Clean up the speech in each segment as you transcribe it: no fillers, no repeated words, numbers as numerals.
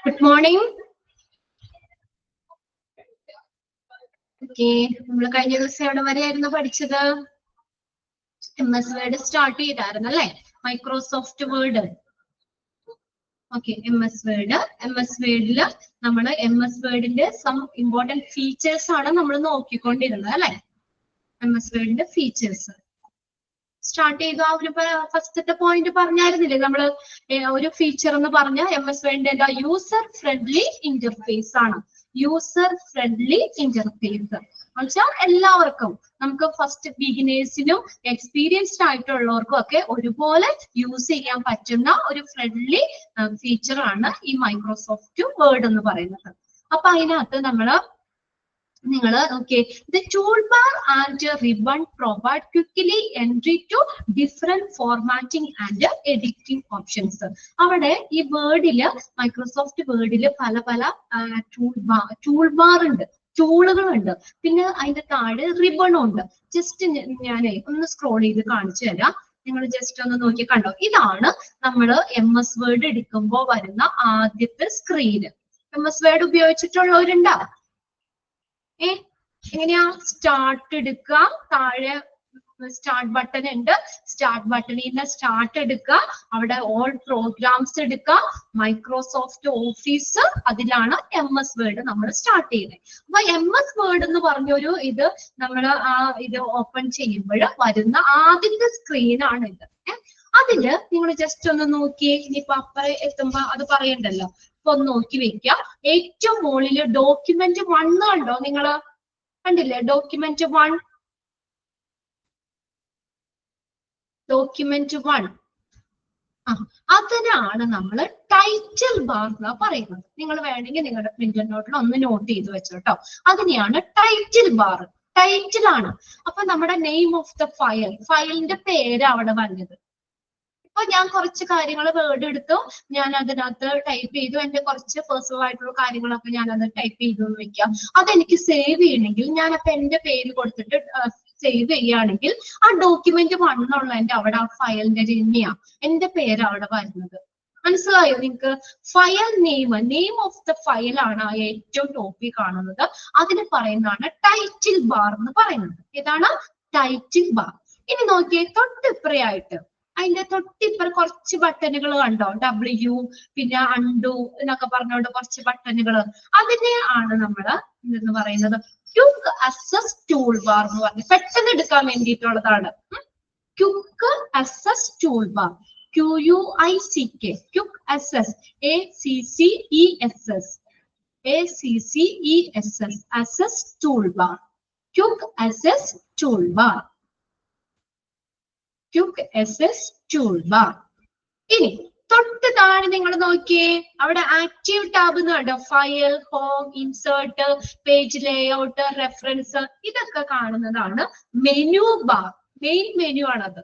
Good morning. Okay, നമ്മൾ കഴിഞ്ഞ ദിവസം എവിടെ വരെയായിരുന്നു പഠിച്ചത്? MS Word സ്റ്റാർട്ട് ചെയ്തായിരുന്നു അല്ലേ? Microsoft word. Okay, MS Word. MS Wordൽ നമ്മൾ MS Wordന്റെ സം ഇമ്പോർട്ടന്റ് ഫീച്ചേഴ്സ് ആണ് നമ്മൾ നോക്കിക്കൊണ്ടിരുന്നത് അല്ലേ? MS Wordന്റെ ഫീച്ചേഴ്സ് സ്റ്റാർട്ട് ചെയ്തു. ആ ഒരു ഫസ്റ്റത്തെ പോയിന്റ് പറഞ്ഞായിരുന്നില്ലേ നമ്മള്? ഒരു ഫീച്ചർ എന്ന് പറഞ്ഞാൽ MS Wordന്റെ എന്താ? യൂസർ ഫ്രണ്ട്ലി ഇന്റർഫേസ് ആണ്. യൂസർ ഫ്രണ്ട്ലി ഇന്റർഫേസ് എന്നുവെച്ചാൽ എല്ലാവർക്കും, നമുക്ക് ഫസ്റ്റ് ബിഗിനേഴ്സിനും എക്സ്പീരിയൻസ്ഡ് ആയിട്ടുള്ളവർക്കും ഒക്കെ ഒരുപോലെ യൂസ് ചെയ്യാൻ പറ്റുന്ന ഒരു ഫ്രണ്ട്ലി ഫീച്ചർ ആണ് ഈ മൈക്രോസോഫ്റ്റ് വേർഡ് എന്ന് പറയുന്നത്. അപ്പൊ അതിനകത്ത് നിങ്ങൾ okay, the toolbar and ribbon provide quickly entry to different formatting and editing options. അവിടെ ഈ വേർഡില്, മൈക്രോസോഫ്റ്റ് വേർഡില് പല പല ടൂൾബാർ ഉണ്ട്, ടൂളുകളുണ്ട്. പിന്നെ അതിന്റെ താഴെ റിബണും ഉണ്ട്. ജസ്റ്റ് ഞാനേ ഒന്ന് സ്ക്രോൾ ചെയ്ത് കാണിച്ചു തരാം. നിങ്ങൾ ജസ്റ്റ് ഒന്ന് നോക്കി കണ്ടോ. ഇതാണ് നമ്മൾ MS Word എടുക്കുമ്പോൾ വരുന്ന ആദ്യത്തെ സ്ക്രീന്. MS Word ഉപയോഗിച്ചിട്ടുള്ളവരുണ്ടോ? എങ്ങനെയാ? സ്റ്റാർട്ട് എടുക്കുക, താഴെ സ്റ്റാർട്ട് ബട്ടൺ ഉണ്ട്. സ്റ്റാർട്ട് ബട്ടണിൽ നിന്ന് സ്റ്റാർട്ട് എടുക്കുക, അവിടെ ഓൾ പ്രോഗ്രാംസ് എടുക്കുക, മൈക്രോസോഫ്റ്റ് ഓഫീസ്, അതിലാണ് MS Word നമ്മൾ സ്റ്റാർട്ട് ചെയ്യുന്നത്. അപ്പൊ MS Word എന്ന് പറഞ്ഞൊരു ഇത് നമ്മൾ ഇത് ഓപ്പൺ ചെയ്യുമ്പോൾ വരുന്ന ആദ്യത്തെ സ്ക്രീനാണ് ഇത്. അതില് നിങ്ങൾ ജസ്റ്റ് ഒന്ന് നോക്കിയേ. ഇനിയിപ്പോ അപ്പുറം എത്തുമ്പോ അത് പറയണ്ടല്ലോ, ഇപ്പൊ ഒന്ന് നോക്കി വെക്കുക. ഏറ്റവും മുകളില് ഡോക്യുമെന്റ് 1 കണ്ടോ? നിങ്ങള് കണ്ടില്ലേ? Document 1, document 1. അതിനാണ് നമ്മൾ ടൈറ്റിൽ ബാർ എന്നാ പറയുന്നത്. നിങ്ങൾ വേണമെങ്കിൽ നിങ്ങളുടെ പ്രിന്റർ നോട്ടിൽ ഒന്ന് നോട്ട് ചെയ്ത് വെച്ചോട്ടോ. അതിനെയാണ് ടൈറ്റിൽ ബാർ. ടൈറ്റിൽ ആണ്. അപ്പൊ നമ്മുടെ നെയിം ഓഫ് ദ ഫയലിന്റെ പേര് അവിടെ വന്നത്. ഇപ്പൊ ഞാൻ കുറച്ച് കാര്യങ്ങൾ വേർഡ് എടുത്തു, ഞാൻ അതിനകത്ത് ടൈപ്പ് ചെയ്തു. എന്റെ കുറച്ച് പേഴ്സണൽ ആയിട്ടുള്ള കാര്യങ്ങളൊക്കെ ഞാൻ അത് ടൈപ്പ് ചെയ്തു എന്ന് വെക്കാം. അതെനിക്ക് സേവ് ചെയ്യണമെങ്കിൽ ഞാൻ അപ്പൊ എന്റെ പേര് കൊടുത്തിട്ട് സേവ് ചെയ്യുകയാണെങ്കിൽ ആ ഡോക്യുമെന്റ് 1 ഉള്ളതിന്റെ അവിടെ ആ ഫയലിന്റെ തന്നെയാ എന്റെ പേര് അവിടെ വരുന്നത്. മനസ്സിലായോ നിങ്ങൾക്ക്? File name of the file ആണ് ആ ഏറ്റവും ടോപ്പിൽ കാണുന്നത്. അതിന് പറയുന്നതാണ് ടൈറ്റിൽ ബാർ എന്ന് പറയുന്നത്. ഇതാണ് ടൈറ്റിൽ ബാർ. ഇനി നോക്കിയേ, തൊട്ടിപ്പുറയായിട്ട് അതിന്റെ തൊട്ടിപ്പുറ കുറച്ച് ബട്ടണുകൾ കണ്ടോ? W, പിന്നെ അൺഡു എന്നൊക്കെ പറഞ്ഞുകൊണ്ട് കുറച്ച് ബട്ടണുകൾ. അതിനെ ആണ് നമ്മള് എന്ന് പറയുന്നത് ക്വിക്ക് അക്സസ് ടൂൾ ബാർ എന്ന് പറഞ്ഞ് പെട്ടെന്ന് എടുക്കാൻ വേണ്ടിയിട്ടുള്ളതാണ്. Quick access tool bar, QUICK, quick access, ACCESS, access tool bar, quick access tool bar, quick access tool bar. ഇനി തൊട്ട് താഴെ നിങ്ങൾ നോക്കിയേ, അവിടെ ആക്റ്റീവ് ടാബ് എന്ന് കണ്ടോ? File, home, insert, page layout, reference, ഇതൊക്കെ കാണുന്നതാണ് മെനു ബാർ. മെയിൻ മെനു ആണത്.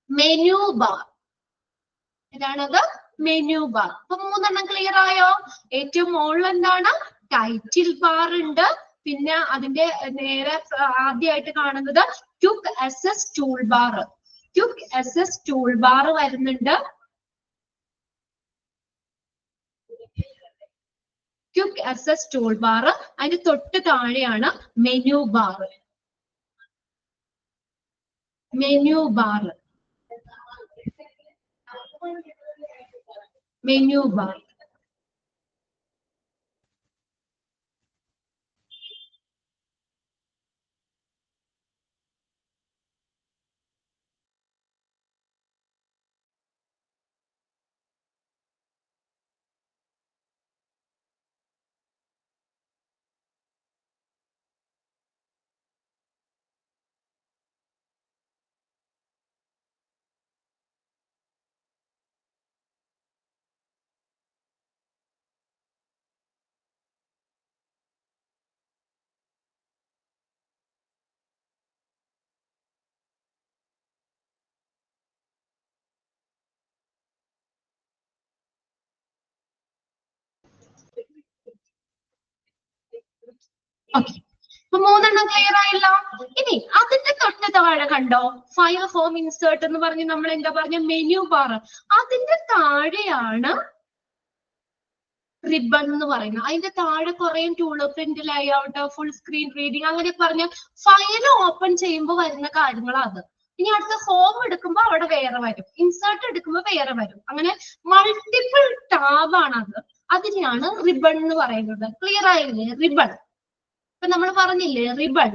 മെനു ബാർ ഇതാണത്, മെനു ബാർ. അപ്പൊ 3 ക്ലിയർ ആയോ? ഏറ്റവും മുകളിൽ എന്താണ്? ടൈറ്റിൽ ബാർ ഉണ്ട്. പിന്നെ അതിന്റെ നേരെ ആദ്യമായിട്ട് കാണുന്നത് quick access tool bar. Quick access tool bar വരുന്നുണ്ട്. Quick access tool bar. അതിന്റെ തൊട്ട് താഴെയാണ് menu bar. Menu bar, menu bar. Okay, അപ്പൊ 3 ക്ലിയർ ആയല്ലോ. ഇനി അതിന്റെ തൊട്ട് താഴെ കണ്ടോ? ഫയൽ, ഹോം, ഇൻസേർട്ട് എന്ന് പറഞ്ഞ് നമ്മൾ എന്താ പറഞ്ഞ? Menu bar. അതിന്റെ താഴെയാണ് റിബൺ എന്ന് പറയുന്നത്. അതിന്റെ താഴെ കുറെ tool, print layout, full screen reading അങ്ങനെ പറഞ്ഞ ഫയൽ ഓപ്പൺ ചെയ്യുമ്പോൾ വരുന്ന കാര്യങ്ങളാണ് അത്. ഇനി അടുത്ത ഹോം എടുക്കുമ്പോൾ അവിടെ വേറെ വരും, ഇൻസേർട്ട് എടുക്കുമ്പോൾ വേറെ വരും. അങ്ങനെ മൾട്ടിപ്പിൾ ടാബ് ആണ് അത്. അതിനെയാണ് റിബൺ എന്ന് പറയുന്നത്. ക്ലിയർ ആയില്ലേ? റിബൺ. ഇപ്പൊ നമ്മൾ പറഞ്ഞില്ലേ റിബൺ,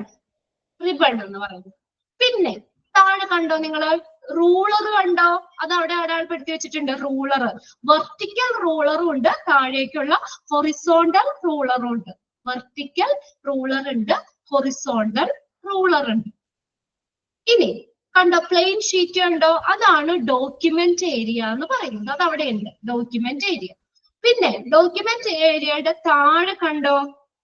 റിബൺ എന്ന് പറയുന്നത്. പിന്നെ താഴെ കണ്ടോ നിങ്ങള് റൂളർ കണ്ടോ? അത് അവിടെ അടയാളപ്പെടുത്തി വെച്ചിട്ടുണ്ട്. റൂളർ, വെർട്ടിക്കൽ റൂളറും ഉണ്ട്, താഴേക്കുള്ള ഹൊറിസോണ്ടൽ റൂളറും ഉണ്ട്. വെർട്ടിക്കൽ റൂളർ ഉണ്ട്, ഹൊറിസോണ്ടൽ റൂളർ ഉണ്ട്. ഇനി കണ്ടോ പ്ലെയിൻ ഷീറ്റ് കണ്ടോ? അതാണ് ഡോക്യുമെന്റ് ഏരിയ എന്ന് പറയുന്നത്. അത് അവിടെ ഉണ്ട്, ഡോക്യുമെന്റ് ഏരിയ. പിന്നെ ഡോക്യുമെന്റ് ഏരിയയുടെ താഴെ കണ്ടോ?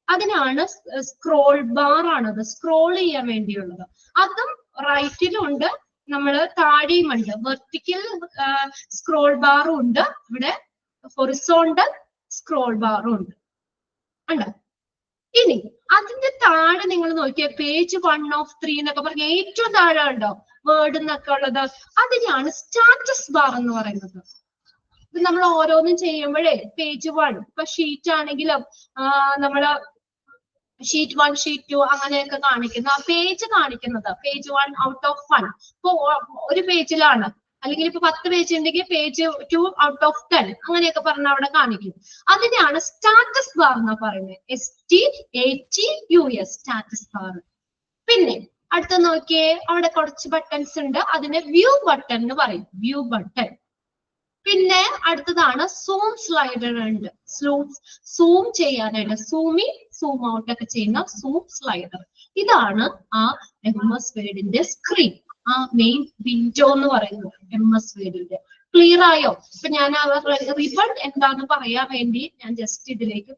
അതിനാണ് സ്ക്രോൾ ബാർ ആണത്, സ്ക്രോൾ ചെയ്യാൻ വേണ്ടിയുള്ളത്. അതും റൈറ്റിലും ഉണ്ട്, നമ്മള് താഴെയും ഉണ്ട്. വെർട്ടിക്കൽ സ്ക്രോൾ ബാറും ഉണ്ട്, ഇവിടെ ഹൊറിസോണ്ടൽ സ്ക്രോൾ ബാറും ഉണ്ട്. ഉണ്ടോ? ഇനി അതിന്റെ താഴെ നിങ്ങൾ നോക്കിയ പേജ് 1 of 3 എന്നൊക്കെ പറഞ്ഞ ഏറ്റവും താഴെ ഉണ്ടോ വേർഡ് എന്നൊക്കെ ഉള്ളത്? അതിനാണ് സ്റ്റാറ്റസ് ബാർ എന്ന് പറയുന്നത്. ഇത് നമ്മൾ ഓരോന്നും ചെയ്യുമ്പോഴേ പേജ് 1 ഇപ്പൊ ഷീറ്റ് ആണെങ്കിലും നമ്മള് ഷീറ്റ് 1, ഷീറ്റ് 2 അങ്ങനെയൊക്കെ കാണിക്കുന്ന ആ പേജ് കാണിക്കുന്നത് പേജ് 1 out of 1. ഇപ്പൊ ഒരു പേജിലാണ്, അല്ലെങ്കിൽ ഇപ്പൊ 10 പേജ് ഉണ്ടെങ്കിൽ പേജ് 2 out of 10 അങ്ങനെയൊക്കെ പറഞ്ഞ അവിടെ കാണിക്കും. അതിനെയാണ് സ്റ്റാറ്റസ് ബാർ എന്ന് പറയുന്നത്. STATUS, status bar. പിന്നെ അടുത്ത നോക്കിയേ, അവിടെ കുറച്ച് ബട്ടൺസ് ഉണ്ട്, അതിനെ വ്യൂ ബട്ടൺ എന്ന് പറയും, വ്യൂ ബട്ടൺ. പിന്നെ അടുത്തതാണ് സൂം സ്ലൈഡർ ഉണ്ട്, സൂം ചെയ്യാനായിട്ട് സൂം ഇൻ സൂം ഔട്ട് ഒക്കെ ചെയ്യുന്ന സൂം സ്ലൈഡർ. ഇതാണ് ആ MS വേർഡിന്റെ സ്ക്രീൻ, ആ മെയിൻ വിൻഡോ എന്ന് പറയുന്നത് MS വേർഡിന്റെ. ക്ലിയർ ആയോ? ഇപ്പൊ ഞാൻ റിബൺ എന്താന്ന് പറയാൻ വേണ്ടി ഞാൻ ജസ്റ്റ് ഇതിലേക്ക്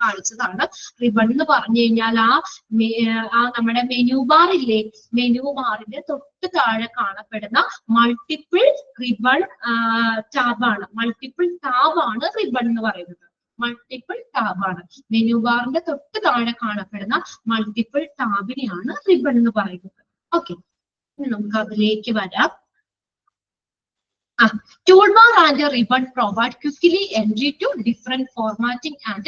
കാണിച്ചതാണ്. റിബൺ എന്ന് പറഞ്ഞു കഴിഞ്ഞാൽ ആ നമ്മുടെ മെനു ബാർ ഇല്ലേ, മെനു ബാറിന്റെ തൊട്ട് താഴെ കാണപ്പെടുന്ന മൾട്ടിപ്പിൾ റിബൺ ടാബാണ്. മൾട്ടിപ്പിൾ ടാബാണ് റിബൺ എന്ന് പറയുന്നത്. മൾട്ടിപ്പിൾ ടാബാണ് മെനു ബാറിന്റെ തൊട്ട് താഴെ കാണപ്പെടുന്ന മൾട്ടിപ്പിൾ ടാബിനെയാണ് റിബൺ എന്ന് പറയുന്നത്. ഓക്കെ, നമുക്ക് അതിലേക്ക് വരാം. Toolbar and ribbon provide quickly entry to different formatting and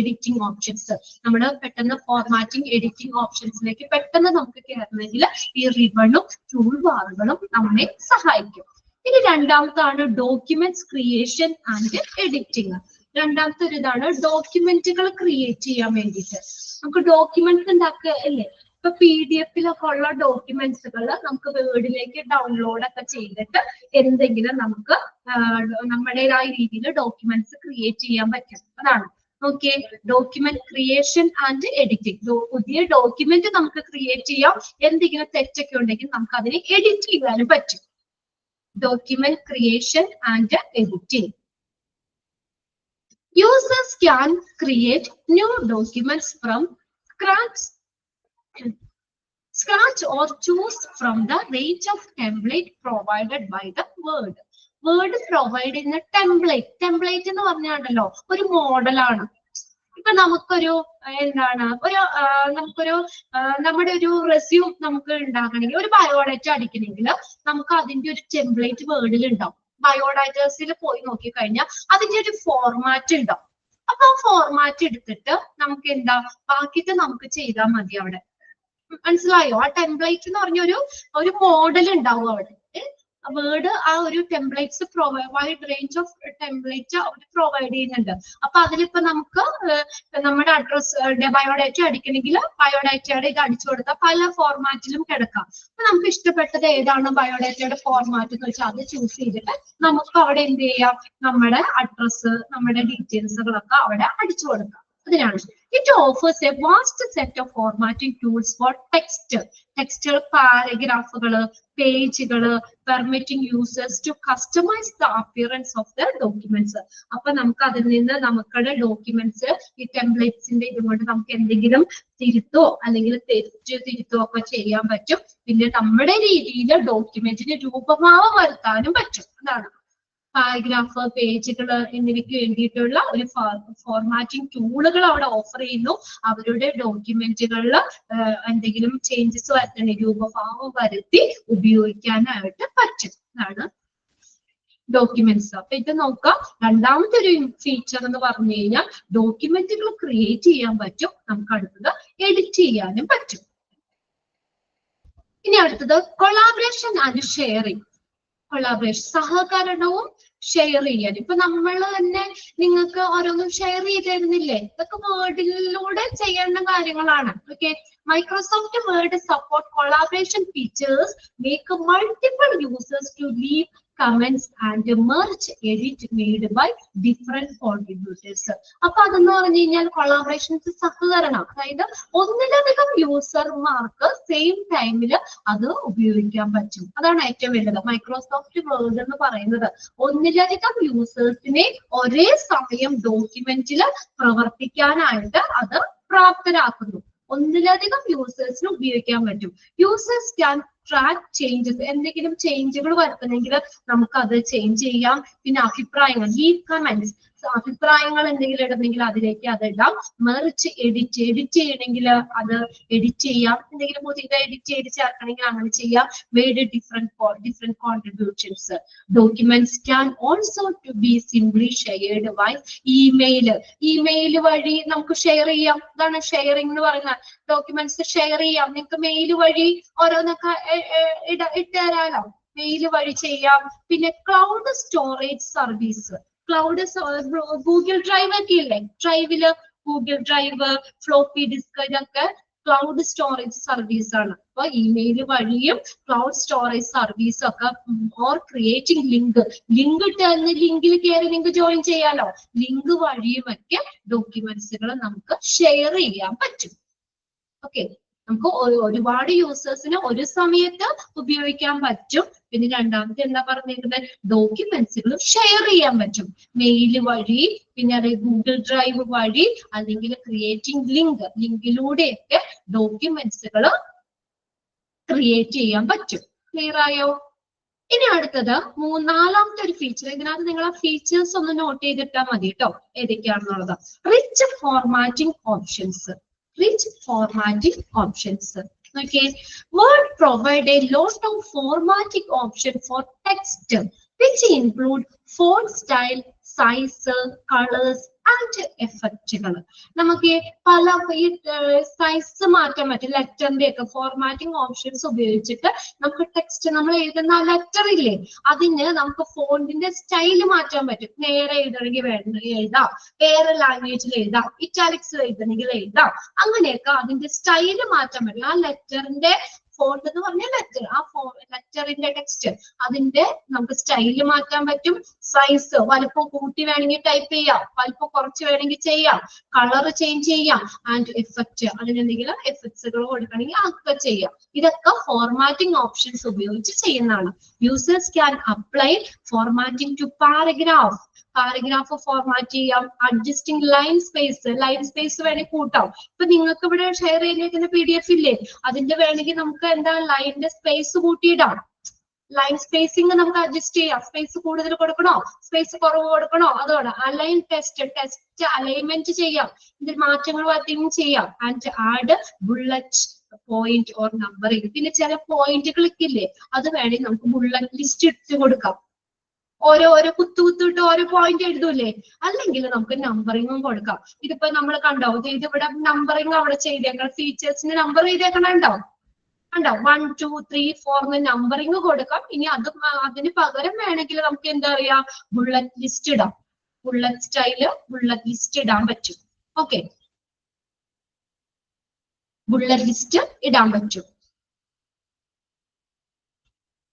editing options. നമ്മൾ പെട്ടെന്ന് ഫോർമാറ്റിംഗ് എഡിറ്റിംഗ് ഓപ്ഷൻസിലേക്ക് പെട്ടെന്ന് നമുക്ക് കയറണമെങ്കിൽ ഈ റിബണും ടൂൾ ബാറുകളും നമ്മെ സഹായിക്കും. ഇനി രണ്ടാമത്താണ് ഡോക്യുമെന്റ്സ് ക്രിയേഷൻ ആൻഡ് എഡിറ്റിംഗ്. രണ്ടാമത്തെ ഒരു ഇതാണ് ഡോക്യുമെന്റുകൾ ക്രിയേറ്റ് ചെയ്യാൻ വേണ്ടിയിട്ട്. നമുക്ക് ഡോക്യുമെന്റ്സ് ഉണ്ടാക്കുക അല്ലേ? ഇപ്പൊ PDF-ലൊക്കെ ഉള്ള ഡോക്യുമെന്റ്സുകൾ നമുക്ക് വേർഡിലേക്ക് ഡൗൺലോഡ് ഒക്കെ ചെയ്തിട്ട് എന്തെങ്കിലും നമുക്ക് നമ്മുടേതായ രീതിയിൽ ഡോക്യുമെന്റ്സ് ക്രിയേറ്റ് ചെയ്യാൻ പറ്റും. അതാണ് okay, document creation and editing. പുതിയ ഡോക്യുമെന്റ് നമുക്ക് ക്രിയേറ്റ് ചെയ്യാം, എന്തെങ്കിലും തെറ്റൊക്കെ ഉണ്ടെങ്കിൽ നമുക്ക് അതിനെ എഡിറ്റ് ചെയ്യാനും പറ്റും. Document creation and editing. Users can create new documents from scratch or choose from the range of template provided by the Word. Word provide ചെയ്യുന്ന ടെംപ്ലേറ്റ് എന്ന് പറഞ്ഞാണല്ലോ ഒരു മോഡലാണ്. ഇപ്പൊ നമുക്കൊരു എന്താണ് നമുക്കൊരു നമ്മുടെ ഒരു റെസ്യൂം നമുക്ക് ഉണ്ടാക്കണമെങ്കിൽ, ഒരു ബയോഡേറ്റ അടിക്കണമെങ്കിൽ നമുക്ക് അതിന്റെ ഒരു ടെംപ്ലേറ്റ് വേർഡിൽ ഉണ്ടാവും. ബയോഡാറ്റേഴ്സിൽ പോയി നോക്കിക്കഴിഞ്ഞാൽ അതിന്റെ ഒരു ഫോർമാറ്റ് ഉണ്ടാവും. അപ്പൊ ആ ഫോർമാറ്റ് എടുത്തിട്ട് നമുക്ക് എന്താ ബാക്കിയിട്ട് നമുക്ക് ചെയ്താൽ മതി. അവിടെ മനസ്സിലായോ? ആ ടെംപ്ലേറ്റ് എന്ന് പറഞ്ഞ ഒരു മോഡൽ ഉണ്ടാവും അവിടെ. വേർഡ് ആ ഒരു templates wide range of template അവർ പ്രൊവൈഡ് ചെയ്യുന്നുണ്ട്. അപ്പൊ അതിലിപ്പോ നമുക്ക് നമ്മുടെ അഡ്രസ് ബയോഡാറ്റ അടിക്കണമെങ്കിൽ ബയോഡാറ്റയുടെ ഇത് അടിച്ചു കൊടുത്താൽ പല ഫോർമാറ്റിലും കിടക്കാം. അപ്പൊ നമുക്ക് ഇഷ്ടപ്പെട്ടത് ഏതാണ് ബയോഡാറ്റയുടെ ഫോർമാറ്റ് എന്ന് വെച്ചാൽ അത് ചൂസ് ചെയ്തിട്ട് നമുക്ക് അവിടെ എന്ത് ചെയ്യാം, നമ്മുടെ അഡ്രസ് നമ്മുടെ ഡീറ്റെയിൽസുകളൊക്കെ അവിടെ അടിച്ചു കൊടുക്കാം. അതിനാണ്. It offers a vast set of formatting tools for text, പാരഗ്രാഫുകള്, പേജുകള്, permitting users to customize the appearance of their documents. അപ്പൊ നമുക്ക് അതിൽ നിന്ന് നമുക്കുടെ ഡോക്യുമെന്റ്സ് ഈ ടെംപ്ലേറ്റ്സിന്റെ ഇതുകൊണ്ട് നമുക്ക് എന്തെങ്കിലും തിരുത്തോ അല്ലെങ്കിൽ തിരുത്തോ ഒക്കെ ചെയ്യാൻ പറ്റും. പിന്നെ നമ്മുടെ രീതിയിൽ ഡോക്യുമെന്റിന് രൂപഭാവം വരുത്താനും പറ്റും. അതാണ് പാരഗ്രാഫ്, പേജുകൾ എന്നിവയ്ക്ക് വേണ്ടിയിട്ടുള്ള ഒരു ഫോർമാറ്റിംഗ് ടൂളുകൾ അവിടെ ഓഫർ ചെയ്യുന്നു. അവരുടെ ഡോക്യുമെന്റുകളിൽ എന്തെങ്കിലും ചേഞ്ചസ് വരുത്തണേ രൂപഭാവം വരുത്തി ഉപയോഗിക്കാനായിട്ട് പറ്റും. അതാണ് ഡോക്യുമെന്റ്സ്. അപ്പൊ ഇത് നോക്കാം, രണ്ടാമത്തെ ഒരു ഫീച്ചർ എന്ന് പറഞ്ഞു കഴിഞ്ഞാൽ ഡോക്യുമെന്റുകൾ ക്രിയേറ്റ് ചെയ്യാൻ പറ്റും, നമുക്ക് അടുത്തത് എഡിറ്റ് ചെയ്യാനും പറ്റും. ഇനി അടുത്തത് കൊളാബറേഷൻ ആൻഡ് ഷെയറിംഗ്. കൊളാബറേഷൻ, സഹകരണവും ഷെയർ ചെയ്യാൻ. ഇപ്പൊ നമ്മൾ തന്നെ നിങ്ങൾക്ക് ഓരോന്നും ഷെയർ ചെയ്ത് തരുന്നില്ലേ, ഇതൊക്കെ വേർഡിലൂടെ ചെയ്യേണ്ട കാര്യങ്ങളാണ്. Okay, Microsoft Word support collaboration features make multiple users to leave comments and merge edit made by different contributors. അപ്പൊ അതെന്ന് പറഞ്ഞു കഴിഞ്ഞാൽ കൊളാബറേഷൻസ് സഹകരണം, അതായത് ഒന്നിലധികം യൂസർമാർക്ക് സെയിം ടൈമിൽ അത് ഉപയോഗിക്കാൻ പറ്റും. അതാണ് ഏറ്റവും വലുത്. മൈക്രോസോഫ്റ്റ് വേർഡ് എന്ന് പറയുന്നത് ഒന്നിലധികം യൂസേഴ്സിനെ ഒരേ സമയം ഡോക്യുമെന്റിൽ പ്രവർത്തിക്കാനായിട്ട് അത് പ്രാപ്തരാക്കുന്നു. ഒന്നിലധികം യൂസേഴ്സിന് ഉപയോഗിക്കാൻ പറ്റും. യൂസേഴ്സ് ക്യാൻ ട്രാക്ക് ചേഞ്ചസ്, എന്തെങ്കിലും ചേഞ്ചുകൾ വരുത്തണമെങ്കിൽ നമുക്ക് അത് ചേഞ്ച് ചെയ്യാം. പിന്നെ അഭിപ്രായങ്ങൾ, ലീവ് കമന്റ്സ്, അഭിപ്രായങ്ങൾ എന്തെങ്കിലും ഇടുന്നെങ്കിൽ അതിലേക്ക് അത് ഇടാം. മെർജ് എഡിറ്റ് ചെയ്യണമെങ്കിൽ അത് എഡിറ്റ് ചെയ്യാം. എന്തെങ്കിലും പുതിയത് എഡിറ്റ് ചെയ്ത് ചേർക്കണമെങ്കിൽ അങ്ങനെ ചെയ്യാം. Made different contributions. Documents can also to be simply shared by email വഴി നമുക്ക് ഷെയർ ചെയ്യാം. ഇതാണ് ഷെയറിംഗ് എന്ന് പറയുന്നത്. ഡോക്യുമെന്റ്സ് ഷെയർ ചെയ്യാം. നിങ്ങൾക്ക് മെയിൽ വഴി ഓരോന്നൊക്കെ ഇട്ട് തരാലോ, മെയിൽ വഴി ചെയ്യാം. പിന്നെ cloud storage service, cloud Google drive ഒക്കെ ഇല്ലേ, ഡ്രൈവില് ഗൂഗിൾ ഡ്രൈവ്, ഫ്ലോപ്പി ഡിസ്ക്, ഇതൊക്കെ ക്ലൗഡ് സ്റ്റോറേജ് സർവീസ് ആണ്. അപ്പൊ ഇമെയിൽ വഴിയും ക്ലൗഡ് സ്റ്റോറേജ് സർവീസ് ഒക്കെ, ഓർ ക്രിയേറ്റിംഗ് ലിങ്ക് ഇട്ട് ലിങ്കിൽ കയറി നിങ്ങൾക്ക് ജോയിൻ ചെയ്യാലോ. ലിങ്ക് വഴിയും ഒക്കെ ഡോക്യുമെന്റ്സുകൾ നമുക്ക് ഷെയർ ചെയ്യാൻ പറ്റും. ഓക്കെ, നമുക്ക് ഒരുപാട് യൂസേഴ്സിന് ഒരു സമയത്ത് ഉപയോഗിക്കാൻ പറ്റും. പിന്നെ രണ്ടാമത്തെ എന്താ പറഞ്ഞിരിക്കുന്നത്, ഡോക്യുമെന്റ്സുകൾ ഷെയർ ചെയ്യാൻ പറ്റും മെയിൽ വഴി, പിന്നെ അത് ഗൂഗിൾ ഡ്രൈവ് വഴി, അല്ലെങ്കിൽ ക്രിയേറ്റിംഗ് ലിങ്കിലൂടെയൊക്കെ ഡോക്യുമെന്റ്സുകൾ ക്രിയേറ്റ് ചെയ്യാൻ പറ്റും. ക്ലിയർ ആയോ? ഇനി അടുത്തത് നാലാമത്തെ ഒരു ഫീച്ചർ. ഇതിനകത്ത് നിങ്ങൾ ആ ഫീച്ചേഴ്സ് ഒന്ന് നോട്ട് ചെയ്തിട്ടാൽ മതി കേട്ടോ, ഏതൊക്കെയാണെന്നുള്ളത്. Rich formatting options. Okay, Word provide a lot of formatting options for text, which include font style, size, colors and effects. നമുക്ക് പല സൈസ് മാറ്റാൻ പറ്റും. ലെറ്ററിന്റെ ഒക്കെ ഫോർമാറ്റിംഗ് ഓപ്ഷൻസ് ഉപയോഗിച്ചിട്ട് നമുക്ക് ടെക്സ്റ്റ്, നമ്മൾ എഴുതുന്ന ലെറ്റർ ഇല്ലേ, അതിന് നമുക്ക് ഫോണ്ടിന്റെ സ്റ്റൈല് മാറ്റാൻ പറ്റും. നേരെ എഴുതണമെങ്കിൽ എഴുതാം, വേറെ ലാംഗ്വേജിൽ എഴുതാം, ഇറ്റാലിക്സ് എഴുതണമെങ്കിൽ എഴുതാം. അങ്ങനെയൊക്കെ അതിന്റെ സ്റ്റൈല് മാറ്റാൻ പറ്റും. ആ ലെറ്ററിന്റെ ഫോണ്ട് എന്ന് പറഞ്ഞ ലെറ്റർ, ആ ലെറ്ററിന്റെ ടെക്സ്റ്റ്, അതിന്റെ നമുക്ക് സ്റ്റൈല് മാറ്റാൻ പറ്റും. സൈസ് വലുപ്പം കൂട്ടി വേണമെങ്കിൽ ടൈപ്പ് ചെയ്യാം, വലുപ്പം കുറച്ച് വേണമെങ്കിൽ ചെയ്യാം, കളർ ചേഞ്ച് ചെയ്യാം. ആൻഡ് എഫക്റ്റ്, അതിനെന്തെങ്കിലും എഫക്ട്സുകൾ കൊടുക്കണമെങ്കിൽ അതൊക്കെ ചെയ്യാം. ഇതൊക്കെ ഫോർമാറ്റിംഗ് ഓപ്ഷൻസ് ഉപയോഗിച്ച് ചെയ്യുന്നതാണ്. Users can apply formatting to paragraph format ചെയ്യാം. അഡ്ജസ്റ്റിംഗ് ലൈൻ സ്പേസ് വേണമെങ്കിൽ കൂട്ടാം. ഇപ്പൊ നിങ്ങൾക്ക് ഇവിടെ ഷെയർ ചെയ്തിരിക്കുന്ന PDF ഇല്ലേ, അതിന്റെ വേണമെങ്കിൽ നമുക്ക് എന്താ ലൈനിന്റെ സ്പേസ് കൂട്ടിയിടാം. ലൈൻ സ്പേസിംഗ് നമുക്ക് അഡ്ജസ്റ്റ് ചെയ്യാം. സ്പേസ് കൂടുതൽ കൊടുക്കണോ, സ്പേസ് കുറവ് കൊടുക്കണോ, അതോടെ അലൈൻ ടെക്സ്റ്റ് അലൈൻമെന്റ് ചെയ്യാം. ഇതിൽ മാറ്റങ്ങൾ വരുത്തുകയും ചെയ്യാം. And add bullet point or numbering. പിന്നെ ചില പോയിന്റുകളൊക്കെ ഇല്ലേ, അത് വേണമെങ്കിൽ നമുക്ക് ബുള്ളറ്റ് ലിസ്റ്റ് ഇട്ട് കൊടുക്കാം. ഓരോ കുത്തുവിട്ട് ഓരോ പോയിന്റ് എഴുതൂലേ, അല്ലെങ്കിൽ നമുക്ക് നമ്പറിങ്ങും കൊടുക്കാം. ഇതിപ്പോ നമ്മൾ കണ്ടോ, ഇതിവിടെ നമ്പറിങ് അവിടെ ചെയ്തേക്കണം, ഫീച്ചേഴ്സിന് നമ്പർ ചെയ്തേക്കണുണ്ടോ, കണ്ടോ 1 2 3 4 എന്ന് നമ്പറിങ് കൊടുക്കാം. ഇനി അതിന് പകരം വേണമെങ്കിൽ നമുക്ക് എന്താ പറയാ, ബുള്ളറ്റ് ലിസ്റ്റ് ഇടാം. ബുള്ളറ്റ് സ്റ്റൈല് ബുള്ളറ്റ് ലിസ്റ്റ് ഇടാൻ പറ്റും. ഓക്കെ, ബുള്ളറ്റ് ലിസ്റ്റ് ഇടാൻ പറ്റും.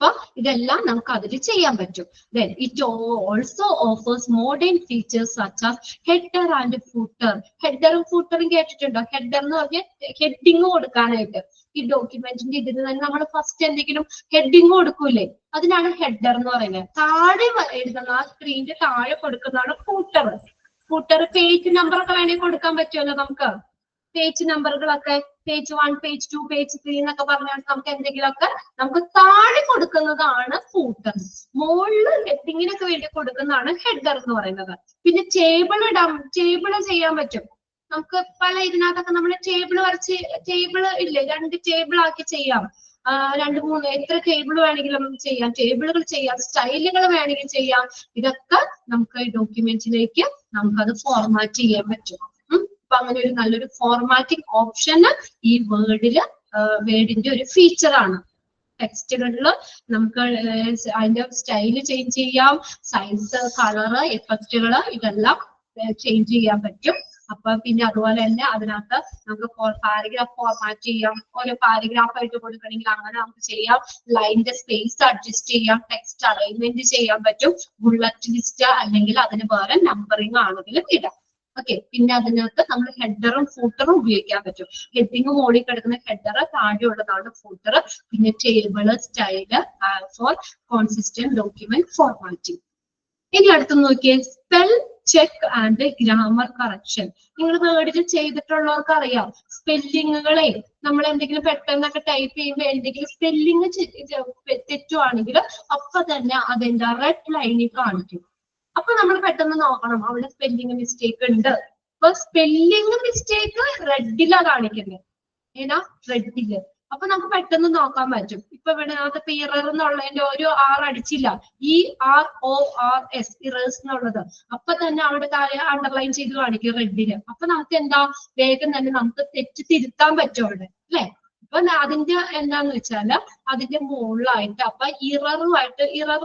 അപ്പൊ ഇതെല്ലാം നമുക്ക് അതിൽ ചെയ്യാൻ പറ്റും. Then it also offers modern features such as header and footer. ഹെഡറും ഫൂട്ടറും കേട്ടിട്ടുണ്ടോ? ഹെഡർ എന്ന് പറഞ്ഞാൽ ഹെഡിങ് കൊടുക്കാനായിട്ട്. ഈ ഡോക്യുമെന്റിന്റെ ഇതിന് തന്നെ നമ്മൾ ഫസ്റ്റ് എന്തെങ്കിലും ഹെഡിങ് കൊടുക്കൂലേ, അതിനാണ് ഹെഡർ എന്ന് പറയുന്നത്. താഴെ എഴുതുന്ന ആ സ്ക്രീനിന്റെ താഴെ കൊടുക്കുന്നതാണ് ഫൂട്ടർ. പേജ് നമ്പർ ഒക്കെ വേണമെങ്കിൽ കൊടുക്കാൻ പറ്റുമല്ലോ നമുക്ക്. പേജ് നമ്പറുകളൊക്കെ പേജ് 1 പേജ് 2 പേജ് 3 എന്നൊക്കെ പറഞ്ഞാൽ നമുക്ക് എന്തെങ്കിലുമൊക്കെ നമുക്ക് താഴെ കൊടുക്കുന്നതാണ് ഫൂട്ടർ. മുകളിൽ ഹെഡിങ്ങിനൊക്കെ വേണ്ടി കൊടുക്കുന്നതാണ് ഹെഡർ എന്ന് പറയുന്നത്. പിന്നെ ടേബിൾ ചെയ്യാൻ പറ്റും നമുക്ക്. പല ഇതിനകത്തൊക്കെ നമ്മൾ ടേബിൾ ഇല്ലേ, 2 ടേബിൾ ആക്കി ചെയ്യാം. രണ്ട് മൂന്ന് എത്ര ടേബിൾ വേണമെങ്കിലും നമുക്ക് ചെയ്യാം, ടേബിളുകൾ ചെയ്യാം, സ്റ്റൈലുകൾ വേണമെങ്കിൽ ചെയ്യാം. ഇതൊക്കെ നമുക്ക് ഈ ഡോക്യുമെന്റിലേക്ക് നമുക്കത് ഫോർമാറ്റ് ചെയ്യാൻ പറ്റും. അപ്പൊ അങ്ങനെ ഒരു നല്ലൊരു ഫോർമാറ്റിംഗ് ഓപ്ഷന് ഈ വേർഡിന്റെ ഒരു ഫീച്ചർ ആണ്. ടെക്സ്റ്റുകളിൽ നമുക്ക് അതിന്റെ സ്റ്റൈല് ചേഞ്ച് ചെയ്യാം, സൈസ്, കളറ്, എഫക്റ്റുകൾ ഇതെല്ലാം ചേഞ്ച് ചെയ്യാൻ പറ്റും. അപ്പൊ പിന്നെ അതുപോലെ തന്നെ അതിനകത്ത് നമുക്ക് പാരഗ്രാഫ് ഫോർമാറ്റ് ചെയ്യാം, ഓരോ പാരഗ്രാഫ് ആയിട്ട് കൊടുക്കണമെങ്കിൽ അങ്ങനെ നമുക്ക് ചെയ്യാം. ലൈനിന്റെ സ്പേസ് അഡ്ജസ്റ്റ് ചെയ്യാം, ടെക്സ്റ്റ് അലൈൻമെന്റ് ചെയ്യാൻ പറ്റും, ബുള്ളറ്റ് ലിസ്റ്റ് അല്ലെങ്കിൽ അതിന് വേറെ നമ്പറിംഗ് ആണെങ്കിലും ഇടാം. ഓക്കെ, പിന്നെ അതിനകത്ത് നമ്മൾ ഹെഡറും ഫൂട്ടറും ഉപയോഗിക്കാൻ പറ്റും. ഹെഡിങ് മോളിൽ കിടക്കുന്ന ഹെഡർ, താഴെയുള്ളതാണ് ഫൂട്ടർ. പിന്നെ table, style for consistent document formatting. ഇനി അടുത്ത് നോക്കിയേ, spell check and grammar correction. നിങ്ങൾ വേർഡിൽ ചെയ്തിട്ടുള്ളവർക്ക് അറിയാം, സ്പെല്ലിങ്ങുകളെ നമ്മൾ എന്തെങ്കിലും പെട്ടെന്നൊക്കെ ടൈപ്പ് ചെയ്യുമ്പോൾ എന്തെങ്കിലും സ്പെല്ലിങ് തെറ്റുവാണെങ്കിൽ അപ്പൊ തന്നെ അതെന്താ റെഡ് ലൈനിൽ കാണിക്കും. അപ്പൊ നമ്മൾ പെട്ടെന്ന് നോക്കണം അവിടെ സ്പെല്ലിങ് മിസ്റ്റേക്ക് ഉണ്ട്. അപ്പൊ സ്പെല്ലിങ് മിസ്റ്റേക്ക് റെഡിലാ കാണിക്കുന്നത്, ഏതാ റെഡില്. അപ്പൊ നമുക്ക് പെട്ടെന്ന് നോക്കാൻ പറ്റും. ഇപ്പൊ ഇവിടെ നമുക്ക് ഇറർ എന്നുള്ളതിന്റെ ഒരു ആർ അടിച്ചില്ല, ERORS ഇറേഴ്സ് എന്നുള്ളത്. അപ്പൊ തന്നെ അവിടെ താഴെ അണ്ടർലൈൻ ചെയ്ത് കാണിക്കും റെഡില്. അപ്പൊ നമുക്ക് എന്താ വേഗം തന്നെ നമുക്ക് തെറ്റ് തിരുത്താൻ പറ്റും അവിടെ, അല്ലെ. അപ്പൊ അതിന്റെ എന്താന്ന് വെച്ചാല് അതിന്റെ മുകളിലായിട്ട് അപ്പൊ ഇറർ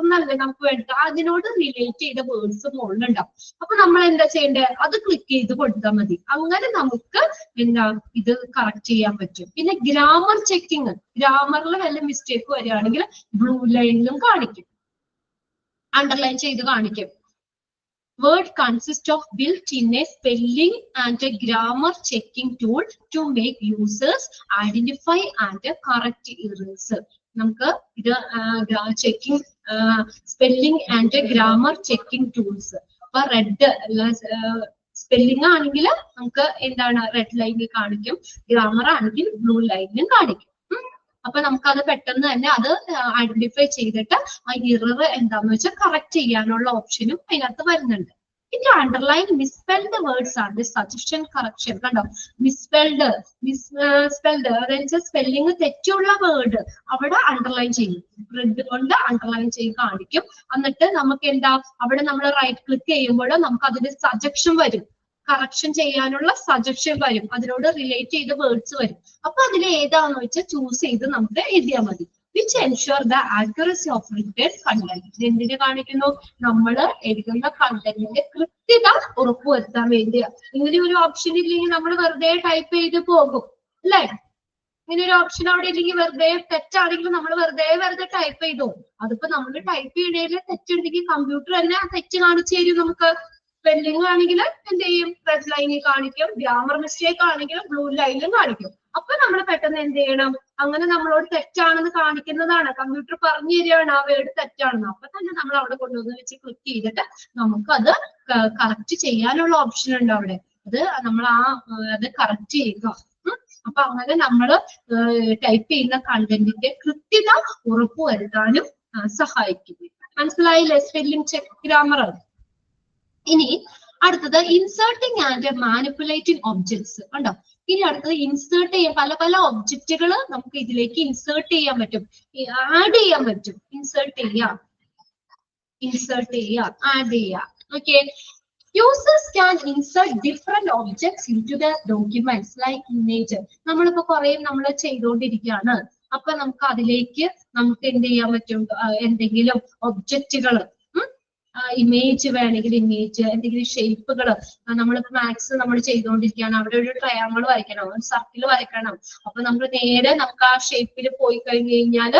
എന്നല്ലേ നമുക്ക് വേണ്ട, അതിനോട് റിലേറ്റ് ചെയ്ത വേർഡ്സ് മുകളിലുണ്ടാവും. അപ്പൊ നമ്മൾ എന്താ ചെയ്യേണ്ടത്, അത് ക്ലിക്ക് ചെയ്ത് കൊടുത്താൽ മതി. അങ്ങനെ നമുക്ക് എന്താ ഇത് കറക്റ്റ് ചെയ്യാൻ പറ്റും. പിന്നെ ഗ്രാമർ ചെക്കിങ്, ഗ്രാമറിൽ വല്ല മിസ്റ്റേക്ക് വരികയാണെങ്കിൽ ബ്ലൂ ലൈനിലും കാണിക്കും, അണ്ടർലൈൻ ചെയ്ത് കാണിക്കും. Word consists of built-in a spelling and a grammar checking tool to make users identify and correct errors. നമുക്ക് ഇത് checking, spelling and grammar checking tools. അപ്പൊ റെഡ് സ്പെല്ലിംഗ് ആണെങ്കിൽ നമുക്ക് എന്താണ് റെഡ് ലൈനിൽ കാണിക്കും, ഗ്രാമർ ആണെങ്കിൽ ബ്ലൂ ലൈനിലും കാണിക്കും. അപ്പൊ നമുക്കത് പെട്ടെന്ന് തന്നെ അത് ഐഡന്റിഫൈ ചെയ്തിട്ട് ആ ഇറർ എന്താന്ന് വെച്ചാൽ കറക്റ്റ് ചെയ്യാനുള്ള ഓപ്ഷനും അതിനകത്ത് വരുന്നുണ്ട്. പിന്നെ അണ്ടർലൈൻ മിസ്പെൽഡ് വേർഡ്സ് ആണ് സജഷൻ കറക്ഷൻ. കണ്ടോ, മിസ്പെൽഡ് അതായത് സ്പെല്ലിംഗ് തെറ്റുള്ള വേർഡ് അവിടെ അണ്ടർലൈൻ ചെയ്യും, റെഡ് കൊണ്ട് അണ്ടർലൈൻ ചെയ്ത് കാണിക്കും. എന്നിട്ട് നമുക്ക് എന്താ അവിടെ നമ്മൾ റൈറ്റ് ക്ലിക്ക് ചെയ്യുമ്പോൾ നമുക്ക് അതിന്റെ സജഷൻ വരും, കറക്ഷൻ ചെയ്യാനുള്ള സജഷൻ വരും, അതിനോട് റിലേറ്റ് ചെയ്ത വേർഡ്സ് വരും. അപ്പൊ അതിൽ ഏതാന്ന് വെച്ചാൽ ചൂസ് ചെയ്ത് നമുക്ക് എഴുതിയാൽ മതി. Which ensure the accuracy of return content. എന്തിനെ കാണിക്കുന്നു, നമ്മൾ എഴുതുന്ന കണ്ടന്റിന്റെ കൃത്യത ഉറപ്പുവരുത്താൻ വേണ്ടിയാ. ഇങ്ങനെ ഒരു ഓപ്ഷൻ ഇല്ലെങ്കിൽ നമ്മൾ വെറുതെ ടൈപ്പ് ചെയ്ത് പോകും, അല്ലേ. ഇങ്ങനെ ഒരു ഓപ്ഷൻ അവിടെ ഇല്ലെങ്കിൽ വെറുതെ തെറ്റാണെങ്കിൽ നമ്മൾ വെറുതെ ടൈപ്പ് ചെയ്തു. അതിപ്പോ നമ്മൾ ടൈപ്പ് ചെയ്യണേല് തെറ്റുണ്ടെങ്കിൽ കമ്പ്യൂട്ടർ തന്നെ തെറ്റ് കാണിച്ചു തരും നമുക്ക്. സ്പെല്ലിംഗ് ആണെങ്കിൽ എന്ത് ചെയ്യും, റെഡ് ലൈനിൽ കാണിക്കും, ഗ്രാമർ മിസ്റ്റേക്ക് ആണെങ്കിൽ ബ്ലൂ ലൈനിലും കാണിക്കും. അപ്പൊ നമ്മൾ പെട്ടെന്ന് എന്ത് ചെയ്യണം, അങ്ങനെ നമ്മളോട് തെറ്റാണെന്ന് കാണിക്കുന്നതാണ്, കമ്പ്യൂട്ടർ പറഞ്ഞു തരികയാണ് ആ വേർഡ് തെറ്റാണെന്ന്. അപ്പൊ തന്നെ നമ്മൾ അവിടെ കൊണ്ടുവന്ന് വെച്ച് ക്ലിക്ക് ചെയ്തിട്ട് നമുക്കത് കറക്റ്റ് ചെയ്യാനുള്ള ഓപ്ഷൻ ഉണ്ട് അവിടെ. അത് നമ്മൾ അത് കറക്റ്റ് ചെയ്യുക. അപ്പൊ അങ്ങനെ നമ്മൾ ടൈപ്പ് ചെയ്യുന്ന കണ്ടന്റിന്റെ കൃത്യത ഉറപ്പുവരുത്താനും സഹായിക്കും. മനസ്സിലായില്ലേ സ്പെല്ലിംഗ് ചെക്ക്, ഗ്രാമർ. ഇനി അടുത്തത് ഇൻസേർട്ടിങ് ആൻഡ് മാനിപ്പുലേറ്റിംഗ് ഒബ്ജക്ട്സ്. കണ്ടോ, ഇനി അടുത്തത് ഇൻസേർട്ട് ചെയ്യാൻ പല ഒബ്ജക്റ്റുകൾ നമുക്ക് ഇതിലേക്ക് ഇൻസേർട്ട് ചെയ്യാൻ പറ്റും, ആഡ് ചെയ്യാൻ പറ്റും. ഇൻസേർട്ട് ചെയ്യാം, ആഡ് ചെയ്യാം. Okay, users can insert different objects into the documents like image. നമ്മളിപ്പോ കുറെ നമ്മൾ ചെയ്തുകൊണ്ടിരിക്കുകയാണ്. അപ്പൊ നമുക്ക് അതിലേക്ക് നമുക്ക് എന്ത് ചെയ്യാൻ പറ്റും, എന്തെങ്കിലും ഒബ്ജക്റ്റുകൾ, ഇമേജ് വേണമെങ്കിൽ ഇമേജ്, എന്തെങ്കിലും ഷേപ്പുകൾ. നമ്മളിപ്പോ മാത്സ് നമ്മൾ ചെയ്തുകൊണ്ടിരിക്കുകയാണ്, അവിടെ ഒരു ട്രയാങ്കിൾ വരയ്ക്കണം, ഒരു സർക്കിൾ വരയ്ക്കണം. അപ്പൊ നമ്മൾ നേരെ നമുക്ക് ആ ഷേപ്പിൽ പോയി കഴിഞ്ഞു കഴിഞ്ഞാൽ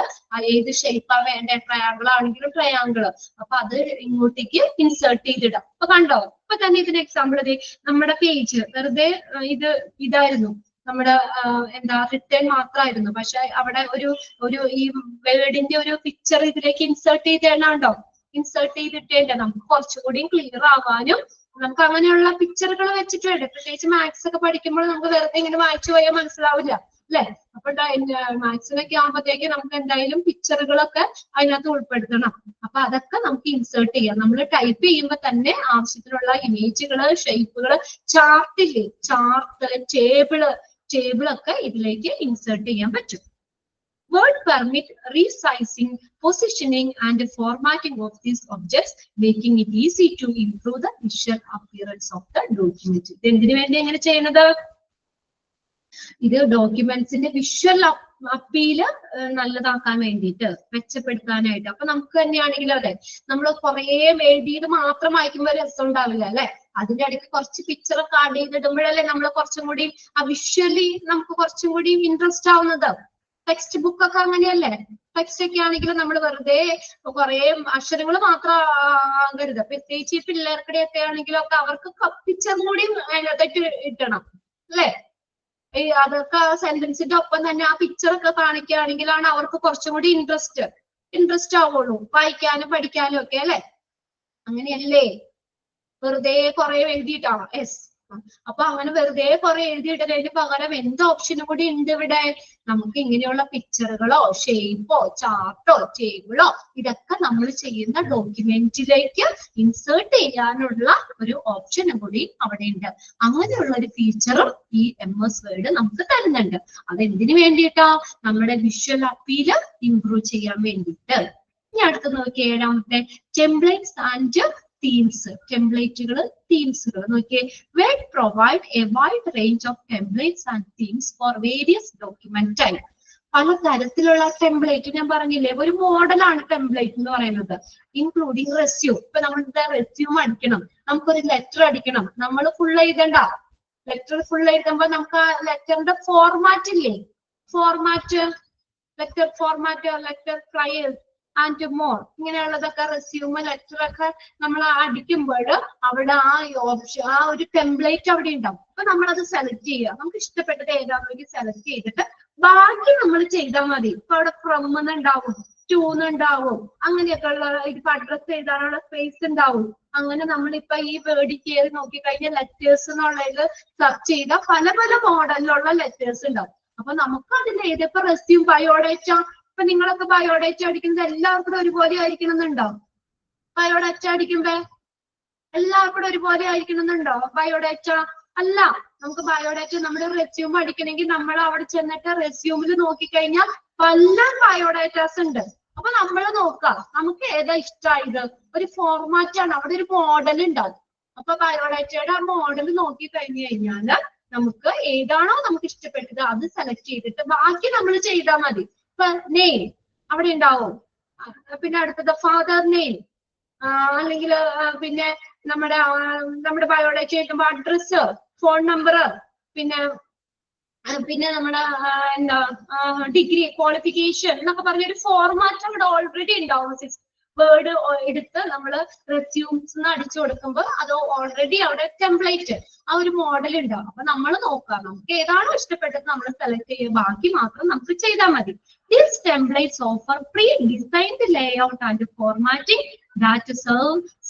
ഏത് ഷേപ്പാ വേണ്ട, ട്രയാങ്കിൾ ആണെങ്കിലും ട്രയാങ്കിൾ. അപ്പൊ അത് ഇങ്ങോട്ടേക്ക് ഇൻസേർട്ട് ചെയ്തിടാം. അപ്പൊ കണ്ടോ, ഇപ്പൊ തന്നെ ഇതിന് എക്സാമ്പിൾ നമ്മുടെ പേജ് വെറുതെ ഇതായിരുന്നു, നമ്മുടെ എന്താ റിട്ടേൺ മാത്രമായിരുന്നു. പക്ഷെ അവിടെ ഒരു ഈ വേർഡിന്റെ ഒരു പിക്ചർ ഇതിലേക്ക് ഇൻസേർട്ട് ചെയ്തേണ്ടോ, ഇൻസേർട്ട് ചെയ്തിട്ടേണ്ട നമുക്ക് കുറച്ചുകൂടി ക്ലിയർ ആവാനും. നമുക്ക് അങ്ങനെയുള്ള പിക്ചറുകൾ വെച്ചിട്ട് വേണ്ട, പ്രത്യേകിച്ച് മാത്സ് ഒക്കെ പഠിക്കുമ്പോൾ നമുക്ക് വെറുതെ ഇങ്ങനെ വായിച്ചു പോയാൽ മനസ്സിലാവില്ല, അല്ലെ. അപ്പൊ മാത്സിനൊക്കെ ആകുമ്പോഴത്തേക്ക് നമുക്ക് എന്തായാലും പിക്ചറുകളൊക്കെ അതിനകത്ത് ഉൾപ്പെടുത്തണം. അപ്പൊ അതൊക്കെ നമുക്ക് ഇൻസേർട്ട് ചെയ്യാം. നമ്മൾ ടൈപ്പ് ചെയ്യുമ്പോൾ തന്നെ ആവശ്യത്തിനുള്ള ഇമേജുകള്, ഷേപ്പുകള്, ചാർട്ടില്ലേ, ചാർട്ട്, ടേബിളൊക്കെ ഇതിലേക്ക് ഇൻസേർട്ട് ചെയ്യാൻ പറ്റും. Word permit resizing, positioning and formatting of these objects, making it easy to improve the visual appearance of the document. എന്തിനു വേണ്ടി എങ്ങനെ ചെയ്യുന്നത്? ഇത് ഡോക്യുമെന്റ്സിന്റെ വിഷ്വൽ അപ്പീല് നല്ലതാക്കാൻ വേണ്ടിയിട്ട്, മെച്ചപ്പെടുത്താനായിട്ട്. അപ്പൊ നമുക്ക് തന്നെയാണെങ്കിലും അതെ, നമ്മൾ കുറെ എഴുതിയത് മാത്രം വായിക്കുമ്പോൾ രസം ഉണ്ടാവില്ല അല്ലെ. അതിന്റെ ഇടയ്ക്ക് കുറച്ച് പിക്ചറൊക്കെ ആഡ് ചെയ്തിടുമ്പോഴല്ലേ നമ്മൾ കുറച്ചും കൂടി ആ വിഷ്വലി നമുക്ക് കുറച്ചും കൂടി ഇൻട്രസ്റ്റ് ആവുന്നത്. ടെക്സ്റ്റ് ബുക്ക് ഒക്കെ അങ്ങനെയല്ലേ. ടെക്സ്റ്റ് ഒക്കെ ആണെങ്കിൽ നമ്മൾ വെറുതെ കുറെ അക്ഷരങ്ങൾ മാത്രം ആകരുത്. പ്രത്യേകിച്ച് ഈ പിള്ളേർക്കിടെയൊക്കെ ആണെങ്കിലും ഒക്കെ അവർക്ക് പിക്ചർ കൂടി അതിനകത്തേക്ക് ഇട്ടണം അല്ലെ. അതൊക്കെ സെന്റൻസിന്റെ ഒപ്പം തന്നെ ആ പിക്ചർ ഒക്കെ കാണിക്കുകയാണെങ്കിലാണ് അവർക്ക് കുറച്ചും കൂടി ഇൻട്രസ്റ്റ് ആവുള്ളൂ വായിക്കാനും പഠിക്കാനും ഒക്കെ അല്ലെ. അങ്ങനെയല്ലേ, വെറുതെ കുറെ എഴുതിയിട്ടാണ്. യെസ്, അപ്പൊ അങ്ങനെ വെറുതെ കുറെ എഴുതിയിട്ടതിന് പകരം എന്ത് ഓപ്ഷനും കൂടി ഉണ്ട് ഇവിടെ. നമുക്ക് ഇങ്ങനെയുള്ള പിക്ചറുകളോ ഷേപ്പോ ചാർട്ടോ ടേബിളോ ഇതൊക്കെ നമ്മൾ ചെയ്യുന്ന ഡോക്യുമെന്റിലേക്ക് ഇൻസേർട്ട് ചെയ്യാനുള്ള ഒരു ഓപ്ഷനും കൂടി അവിടെ ഉണ്ട്. അങ്ങനെയുള്ള ഒരു ഫീച്ചറും ഈ MS Word നമുക്ക് തരുന്നുണ്ട്. അതെന്തിനു വേണ്ടിയിട്ടാ? നമ്മുടെ വിഷ്വൽ അപ്പീല് ഇംപ്രൂവ് ചെയ്യാൻ വേണ്ടിയിട്ട്. ഇനി അടുത്ത് നോക്കിയേ, ഏഴാമത്തെ ടെംപ്ലേറ്റ്സ് ആൻഡ് തീംസ്. ടെംപ്ലേറ്റുകൾ, തീംസുകൾ നോക്കിയേ. Word provide a wide range of templates and themes for various document type. പല തരത്തിലുള്ള ടെംപ്ലേറ്റ് ഞാൻ പറഞ്ഞില്ലേ, ഒരു മോഡലാണ് ടെംപ്ലേറ്റ് എന്ന് പറയുന്നത്. Including resume. ഇപ്പൊ നമ്മളിവിടെ റെസ്യൂം അടിക്കണം, നമുക്കൊരു ലെറ്റർ അടിക്കണം, നമ്മൾ ഫുൾ എഴുതണ്ട. ലെറ്റർ ഫുൾ എഴുതുമ്പോൾ നമുക്ക് ആ ലെറ്ററിന്റെ ഫോർമാറ്റ് ഇല്ലേ, letter format, letter flyer and more, ഇങ്ങനെയുള്ളതൊക്കെ റെസ്യൂം ലെറ്ററൊക്കെ നമ്മൾ അടിക്കുമ്പോൾ അവിടെ ആ ഓപ്ഷൻ, ആ ഒരു ടെംപ്ലേറ്റ് അവിടെ ഉണ്ടാവും. അപ്പൊ നമ്മളത് സെലക്ട് ചെയ്യുക. നമുക്ക് ഇഷ്ടപ്പെട്ടത് ഏതാണെന്നെങ്കിൽ സെലക്ട് ചെയ്തിട്ട് ബാക്കി നമ്മൾ ചെയ്താൽ മതി. ഇപ്പൊ അവിടെ ഫ്രം എന്നുണ്ടാവും, ടു എന്നുണ്ടാവും, അങ്ങനെയൊക്കെ ഉള്ള ഇപ്പൊ അഡ്രസ് ചെയ്താനുള്ള സ്പേസ് ഉണ്ടാവും. അങ്ങനെ നമ്മളിപ്പൊ ഈ വേർഡിൽ കയറി നോക്കിക്കഴിഞ്ഞാൽ ലെറ്റേഴ്സ് എന്നുള്ളതിൽ സെർച്ച് ചെയ്താൽ പല പല മോഡലിലുള്ള ലെറ്റേഴ്സ് ഉണ്ടാവും. അപ്പൊ നമുക്ക് അതിൽ ഏതൊക്കെ റെസ്യൂം, ബയോഡേറ്റ, ഇപ്പൊ നിങ്ങളൊക്കെ ബയോഡേറ്റ അടിക്കുന്നത് എല്ലാവർക്കും ഒരുപോലെ ആയിരിക്കണം എന്നുണ്ടോ? ബയോഡേറ്റ അടിക്കുമ്പോ എല്ലാവർക്കും ഒരുപോലെ ആയിരിക്കണം എന്നുണ്ടോ ബയോഡേറ്റ? അല്ല. നമുക്ക് ബയോഡേറ്റ നമ്മുടെ റെസ്യൂം അടിക്കണമെങ്കിൽ നമ്മൾ അവിടെ ചെന്നിട്ട് റെസ്യൂമിൽ നോക്കിക്കഴിഞ്ഞാൽ പല ബയോഡേറ്റാസ് ഉണ്ട്. അപ്പൊ നമ്മൾ നോക്കാം നമുക്ക് ഏതാ ഇഷ്ടമായത്. ഒരു ഫോർമാറ്റ് ആണ്, അവിടെ ഒരു മോഡൽ ഉണ്ടാവും. അപ്പൊ ബയോഡേറ്റയുടെ ആ മോഡൽ നോക്കി കഴിഞ്ഞു കഴിഞ്ഞാല് നമുക്ക് ഏതാണോ നമുക്ക് ഇഷ്ടപ്പെട്ടത് അത് സെലക്ട് ചെയ്തിട്ട് ബാക്കി നമ്മൾ ചെയ്താൽ മതി. ഇപ്പൊ നെയിം അവിടെ ഉണ്ടാവും, പിന്നെ അടുത്തത് ഫാദർ നെയിം, അല്ലെങ്കിൽ പിന്നെ നമ്മുടെ ബയോഡേറ്റ എഴുതുമ്പോ അഡ്രസ്, ഫോൺ നമ്പർ, പിന്നെ നമ്മുടെ എന്താ ഡിഗ്രി ക്വാളിഫിക്കേഷൻ എന്നൊക്കെ പറഞ്ഞൊരു ഫോർമാറ്റ് അവിടെ ഓൾറെഡി ഉണ്ടാവും. വേർഡ് എടുത്ത് നമ്മൾ റെസ്യൂംസ് അടിച്ചു കൊടുക്കുമ്പോൾ അത് ഓൾറെഡി അവിടെ ടെംപ്ലേറ്റ് ആ ഒരു മോഡൽ ഉണ്ടാവും. അപ്പൊ നമ്മൾ നോക്കാം നമുക്ക് ഏതാണോ ഇഷ്ടപ്പെട്ടത് നമ്മൾ സെലക്ട് ചെയ്യുക, ബാക്കി മാത്രം നമുക്ക് ചെയ്താൽ മതി. These templates offer pre-designed layout and formatting that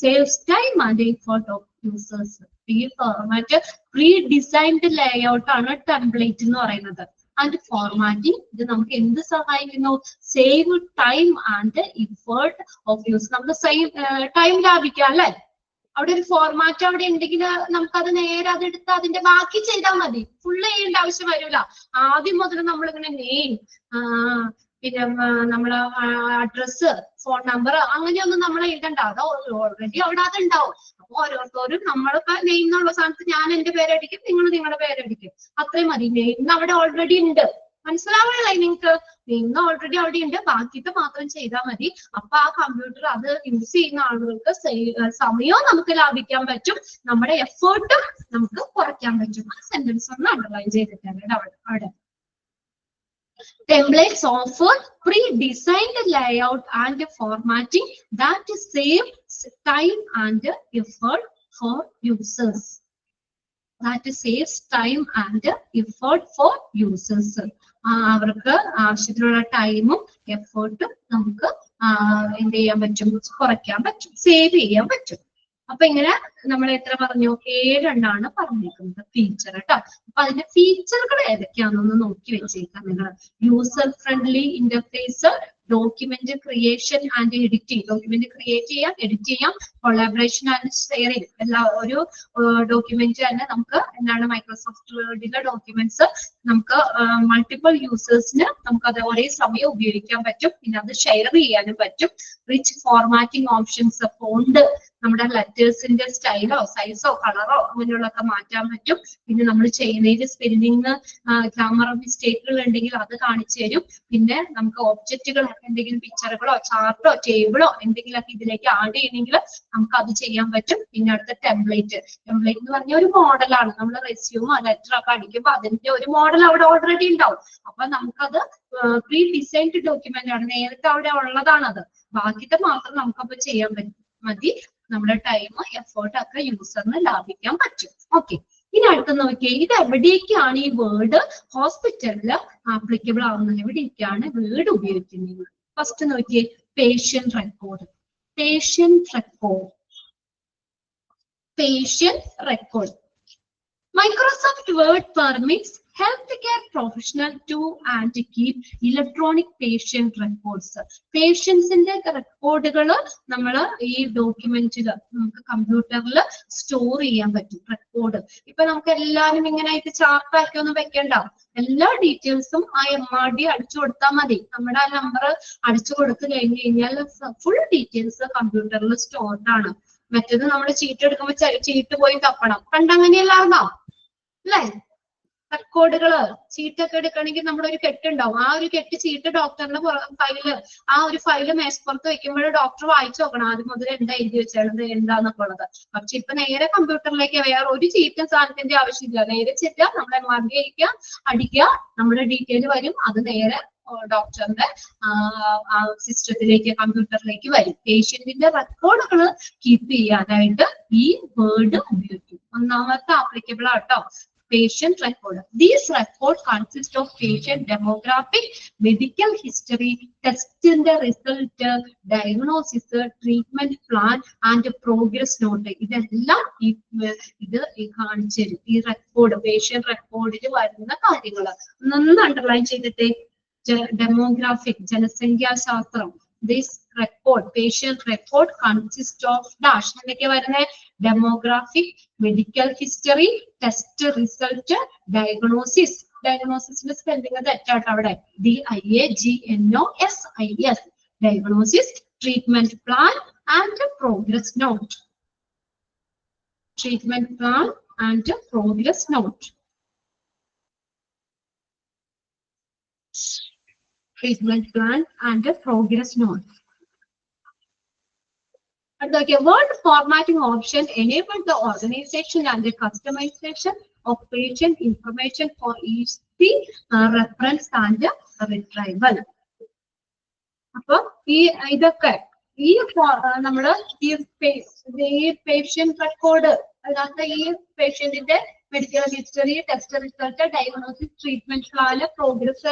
saves time and effort of users. ഈ ഫോർമാറ്റ് pre-designed layout ആണ് ടെംപ്ലേറ്റ് എന്ന് പറയുന്നത്. ആൻഡ് ഫോർമാറ്റിംഗ് ഇത് നമുക്ക് എന്ത് സഹായിക്കുന്നു? Save time and effort of use. നമുക്ക് ടൈം ലാഭിക്കാം അല്ലെ. അവിടെ ഒരു ഫോർമാറ്റ് അവിടെ ഉണ്ടെങ്കിൽ നമുക്കത് നേരെ അതെടുത്ത് അതിന്റെ ബാക്കി ചെയ്താൽ മതി. ഫുള്ള് ചെയ്യേണ്ട ആവശ്യം വരില്ല. ആദ്യം മുതൽ നമ്മളിങ്ങനെ നെയിം, പിന്നെ നമ്മളെ അഡ്രസ്, ഫോൺ നമ്പർ അങ്ങനെയൊന്നും നമ്മൾ എഴുതണ്ട. അത് ഓൾറെഡി അവിടെ അതുണ്ടാവും. അപ്പൊ ഓരോരുത്തരും നമ്മളിപ്പോ നെയിം എന്നുള്ള സ്ഥാനത്ത് ഞാൻ എന്റെ പേരടിക്കും, നിങ്ങൾ നിങ്ങളുടെ പേരടിക്കും, അത്രയും മതി. നെയിം അവിടെ ഓൾറെഡി ഉണ്ട്. മനസ്സിലാവണല്ലേ നിങ്ങൾക്ക്? നെയിം ഓൾറെഡി അവിടെ ഉണ്ട്, ബാക്കിയിട്ട് മാത്രം ചെയ്താൽ മതി. അപ്പൊ ആ കമ്പ്യൂട്ടർ അത് യൂസ് ചെയ്യുന്ന ആളുകൾക്ക് സമയവും നമുക്ക് ലാഭിക്കാൻ പറ്റും, നമ്മുടെ എഫേർട്ടും നമുക്ക് കുറയ്ക്കാൻ പറ്റും. ആ സെന്റൻസ് ഒന്ന് അണ്ടർലൈൻ ചെയ്തിട്ടുണ്ട് അവിടെ. Templates offer pre-designed layout and formatting that save time and effort for users. That saves time and effort for users. അവർക്ക് ആവശ്യത്തിനുള്ള ടൈമും എഫേർട്ടും നമുക്ക് എന്ത് ചെയ്യാൻ പറ്റും? കുറയ്ക്കാൻ പറ്റും, സേവ് ചെയ്യാൻ പറ്റും. അപ്പൊ ഇങ്ങനെ നമ്മൾ എത്ര പറഞ്ഞു? 7 എണ്ണാണ് പറഞ്ഞേക്കുന്നത് ഫീച്ചർ കേട്ടോ. അപ്പൊ അതിന്റെ ഫീച്ചറുകൾ ഏതൊക്കെയാണെന്നൊന്ന് നോക്കി വെച്ചേക്കാം നിങ്ങൾ. User friendly interface, document creation and editing. Document create ചെയ്യാം, എഡിറ്റ് ചെയ്യാം, കൊളാബറേഷൻ ആൻഡ് ഷെയറിംഗ്. എല്ലാ ഒരു ഡോക്യുമെന്റ് തന്നെ നമുക്ക് എന്താണ് മൈക്രോസോഫ്റ്റ് വേർഡിലെ ഡോക്യുമെന്റ്സ് നമുക്ക് മൾട്ടിപ്പിൾ യൂസേഴ്സിന് നമുക്ക് അത് ഒരേ സമയം ഉപയോഗിക്കാൻ പറ്റും. പിന്നെ അത് ഷെയർ ചെയ്യാനും പറ്റും. റിച്ച് ഫോർമാറ്റിംഗ് ഓപ്ഷൻസ്, ഫോണ്ട്, നമ്മുടെ ലെറ്റേഴ്സിന്റെ സ്റ്റൈലോ സൈസോ കളറോ അങ്ങനെയുള്ളതൊക്കെ മാറ്റാൻ പറ്റും. പിന്നെ നമ്മൾ ചെയ്യുന്നതിൽ സ്പെല്ലിംഗ് ഗ്രാമർ മിസ്റ്റേക്കുകൾ ഉണ്ടെങ്കിൽ അത് കാണിച്ചു തരും. പിന്നെ നമുക്ക് ഒബ്ജക്റ്റുകൾ എന്തെങ്കിലും പിക്ചറുകളോ ചാർട്ടോ ടേബിളോ എന്തെങ്കിലുമൊക്കെ ഇതിലേക്ക് ആഡ് ചെയ്യണമെങ്കിൽ നമുക്ക് അത് ചെയ്യാൻ പറ്റും. പിന്നെ അടുത്ത ടെംപ്ലേറ്റ്. ടെംപ്ലേറ്റ് എന്ന് പറഞ്ഞ ഒരു മോഡലാണ്. നമ്മൾ റെസ്യൂമോ ലെറ്റർ ഒക്കെ അടിക്കുമ്പോൾ അതിന്റെ ഒരു മോഡൽ അവിടെ ഓൾറെഡി ഉണ്ടാവും. അപ്പൊ നമുക്കത് പ്രീ ഡിസൈൻഡ് ഡോക്യുമെന്റ് ആണ്, നേരത്തെ അവിടെ ഉള്ളതാണത്. ബാക്കിത്തെ മാത്രം നമുക്കപ്പോ ചെയ്യാൻ മതി. നമ്മുടെ ടൈം എഫേർട്ട് ഒക്കെ യൂസറിന് ലാഭിക്കാൻ പറ്റും. ഓക്കെ, ഇനി അടുത്ത് നോക്കിയേ, ഇത് എവിടേക്കാണ് ഈ വേർഡ് ഹോസ്പിറ്റലില് ആപ്ലിക്കബിൾ ആവുന്നത്? എവിടേക്കാണ് വേർഡ് ഉപയോഗിക്കുന്നത്? ഫസ്റ്റ് നോക്കിയേ, patient record. Patient record, patient record. Microsoft Word permits healthcare professional to and keep electronic patient records. പേഷ്യൻസിന്റെ റെക്കോർഡുകൾ നമ്മൾ ഈ ഡോക്യുമെന്റിൽ നമുക്ക് കമ്പ്യൂട്ടറിൽ സ്റ്റോർ ചെയ്യാൻ പറ്റും. റെക്കോർഡ് ഇപ്പൊ നമുക്ക് എല്ലാവരും ഇങ്ങനെ ഇത് ചാർട്ടാക്കി ഒന്നും വെക്കണ്ട. എല്ലാ ഡീറ്റെയിൽസും ആ MRD അടിച്ചു കൊടുത്താൽ മതി. നമ്മുടെ ആ നമ്പർ അടിച്ചു കൊടുത്തു കഴിഞ്ഞു കഴിഞ്ഞാൽ ഫുൾ ഡീറ്റെയിൽസ് കമ്പ്യൂട്ടറിൽ സ്റ്റോർഡ് ആണ്. മറ്റേത് നമ്മൾ ചീട്ട് എടുക്കുമ്പോൾ ചീട്ട് പോയി തപ്പണം. പണ്ടങ്ങനെയല്ലായിരുന്നോ? അല്ലേ? റെക്കോർഡുകള് ചീട്ടൊക്കെ എടുക്കണമെങ്കിൽ നമ്മുടെ ഒരു കെട്ടുണ്ടാവും. ആ ഒരു കെട്ട് ചീട്ട് ഡോക്ടറിന്റെ ഫയല്, ആ ഒരു ഫയല് മേശപ്പുറത്ത് വെക്കുമ്പോൾ ഡോക്ടർ വായിച്ചു നോക്കണം ആദ്യം മുതൽ എന്താ എഴുതി വെച്ചത് എന്താന്നൊക്കെ ഉള്ളത്. പക്ഷെ ഇപ്പൊ നേരെ കമ്പ്യൂട്ടറിലേക്ക് വേറെ ഒരു ചീറ്റും സാധനത്തിന്റെ ആവശ്യമില്ല. നേരെ ചെല്ലുക, നമ്മുടെ MRD അടിക്കുക, നമ്മുടെ ഡീറ്റെയിൽ വരും. അത് നേരെ ഡോക്ടറിന്റെ സിസ്റ്റത്തിലേക്ക് കമ്പ്യൂട്ടറിലേക്ക് വരും. പേഷ്യന്റിന്റെ റെക്കോർഡുകൾ കീപ്പ് ചെയ്യാനായിട്ട് ഈ വേർഡ് ഉപയോഗിക്കും. ഒന്നാമത്തെ ആപ്ലിക്കബിൾ ആട്ടോ patient record. These records consist of patient demographic, medical history, test in the result, diagnosis, treatment plan and progress note. ഇതെല്ലാം ഇത് കാണിച്ചു തരും. ഈ റെക്കോർഡ്, പേഷ്യന്റ് റെക്കോർഡിൽ വരുന്ന കാര്യങ്ങൾ ഒന്ന് അണ്ടർലൈൻ ചെയ്തിട്ടേ. ഡെമോഗ്രാഫിക്, ജനസംഖ്യാശാസ്ത്രം. This record, patient record consists of dash. എന്തൊക്കെ വരുന്നത്? Demographic, medical history, test result, diagnosis. ഡയഗ്നോസിന്റെ സ്പെല്ലിംഗ് തെറ്റാട്ടോ അവിടെ. DIAGNOSIS. Diagnosis, treatment plan and progress note. Treatment plan and progress note. Treatment plan and a progress note. Okay, word formatting option enable the organization and the customization of patient information for easy reference and retrieval. അപ്പൊ ഇതൊക്കെ ഈ നമ്മള് ഈ patient record, അതിനകത്ത് ഈ പേഷ്യന്റിന്റെ medical history, test result, diagnosis, treatment plan, progress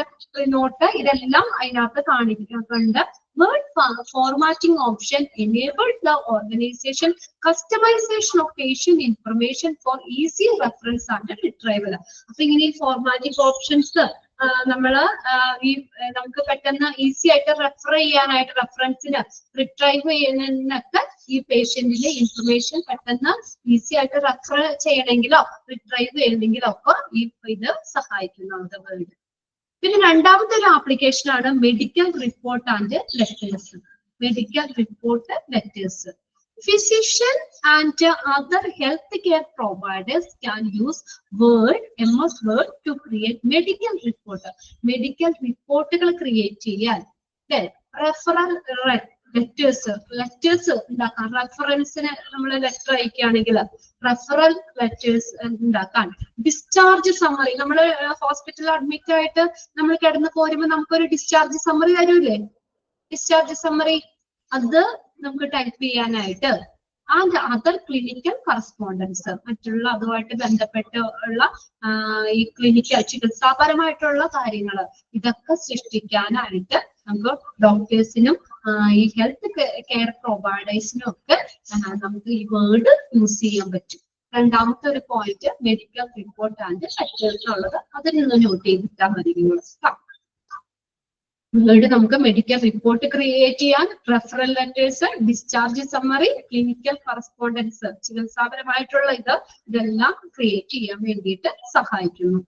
note, ഇതെല്ലാം അതിനകത്ത് കാണിക്കുന്നുണ്ട്. Word formatting option enables the organization customization of patient information for easy reference and retrieval. അപ്പൊ ഇങ്ങനെ ഈ ഫോർമാറ്റിംഗ് ഓപ്ഷൻസ് നമ്മള് ഈ നമുക്ക് പെട്ടെന്ന് ഈസി ആയിട്ട് റെഫർ ചെയ്യാനായിട്ട്, റെഫറൻസിന് റിട്രൈവ് ചെയ്യുന്നതിനൊക്കെ ഈ പേഷ്യന്റിന്റെ ഇൻഫർമേഷൻ പെട്ടെന്ന് ഈസി ആയിട്ട് റെഫർ ചെയ്യണമെങ്കിലോ റിട്രൈവ് ചെയ്യണമെങ്കിലോ ഒക്കെ ഇത് സഹായിക്കുന്നുണ്ട് വേർഡ്. പിന്നെ രണ്ടാമത്തെ ഒരു ആപ്ലിക്കേഷൻ ആണ് medical report and letters. Medical report, letters. Physician and other healthcare providers can use Word, MS Word to create medical report. Medical reportuകൾ ക്രിയേറ്റ് ചെയ്യാൻ റെഫറൽ ലെറ്റേഴ്സ് ഉണ്ടാക്കാൻ, റെഫറൻസിന് നമ്മൾ ലെറ്റർ അയക്കുകയാണെങ്കിൽ റെഫറൽ ലെറ്റേഴ്സ് ഉണ്ടാക്കാൻ. ഡിസ്ചാർജ് സമ്മറി, നമ്മൾ ഹോസ്പിറ്റലിൽ അഡ്മിറ്റ് ആയിട്ട് നമ്മൾ കിടന്ന് പോരുമ്പോൾ നമുക്കൊരു ഡിസ്ചാർജ് സമ്മറി തരൂലേ? ഡിസ്ചാർജ് സമ്മറി അത് നമുക്ക് ടൈപ്പ് ചെയ്യാനായിട്ട്. ആൻഡ് അതർ ക്ലിനിക്കൽ കറസ്പോണ്ടൻസ്, മറ്റുള്ള അതുമായിട്ട് ബന്ധപ്പെട്ടുള്ള ഈ ക്ലിനിക്കൽ ചികിത്സാപരമായിട്ടുള്ള കാര്യങ്ങൾ ഇതൊക്കെ സൃഷ്ടിക്കാനായിട്ട് നമുക്ക് ഡോക്ടേഴ്സിനും ഈ ഹെൽത്ത് കെയർ പ്രൊവൈഡേഴ്സിനും ഒക്കെ നമുക്ക് ഈ വേർഡ് യൂസ് ചെയ്യാൻ പറ്റും. രണ്ടാമത്തെ ഒരു point medical report and letters ഉള്ളത്, അതിൽ നിന്ന് നോട്ട് ചെയ്തിട്ടാൽ മതി. വേർഡ് നമുക്ക് മെഡിക്കൽ റിപ്പോർട്ട് ക്രിയേറ്റ് ചെയ്യാൻ, referral letters, discharge summary, clinical correspondence, ചികിത്സാപരമായിട്ടുള്ള ഇതെല്ലാം ക്രിയേറ്റ് ചെയ്യാൻ വേണ്ടിയിട്ട് സഹായിക്കുന്നു.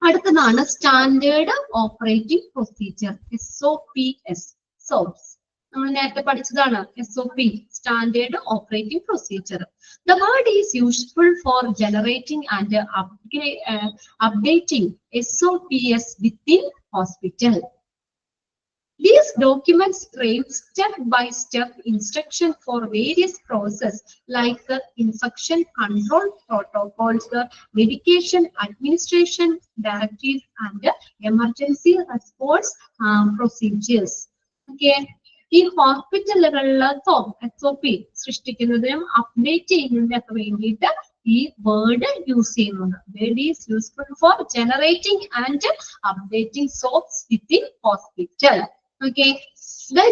അടുത്തതാണ് standard operating procedure, SOPs. SOPs നമ്മൾ നേരത്തെ പഠിച്ചതാണ് SOP, standard operating procedure. The word is useful for generating and updating SOPs within hospital. These documents frame step-by-step instruction for various processes like infection control protocols, medication administration directives, and emergency response procedures. Okay. ഈ ഹോസ്പിറ്റലുകളിലെ SOP സൃഷ്ടിക്കുന്നതിനും update ചെയ്യുന്നതിനൊക്കെ വേണ്ടിയിട്ട് ഈ word use ചെയ്യുന്നുണ്ട്. Word is useful for generating and updating SOPs within hospital. Okay.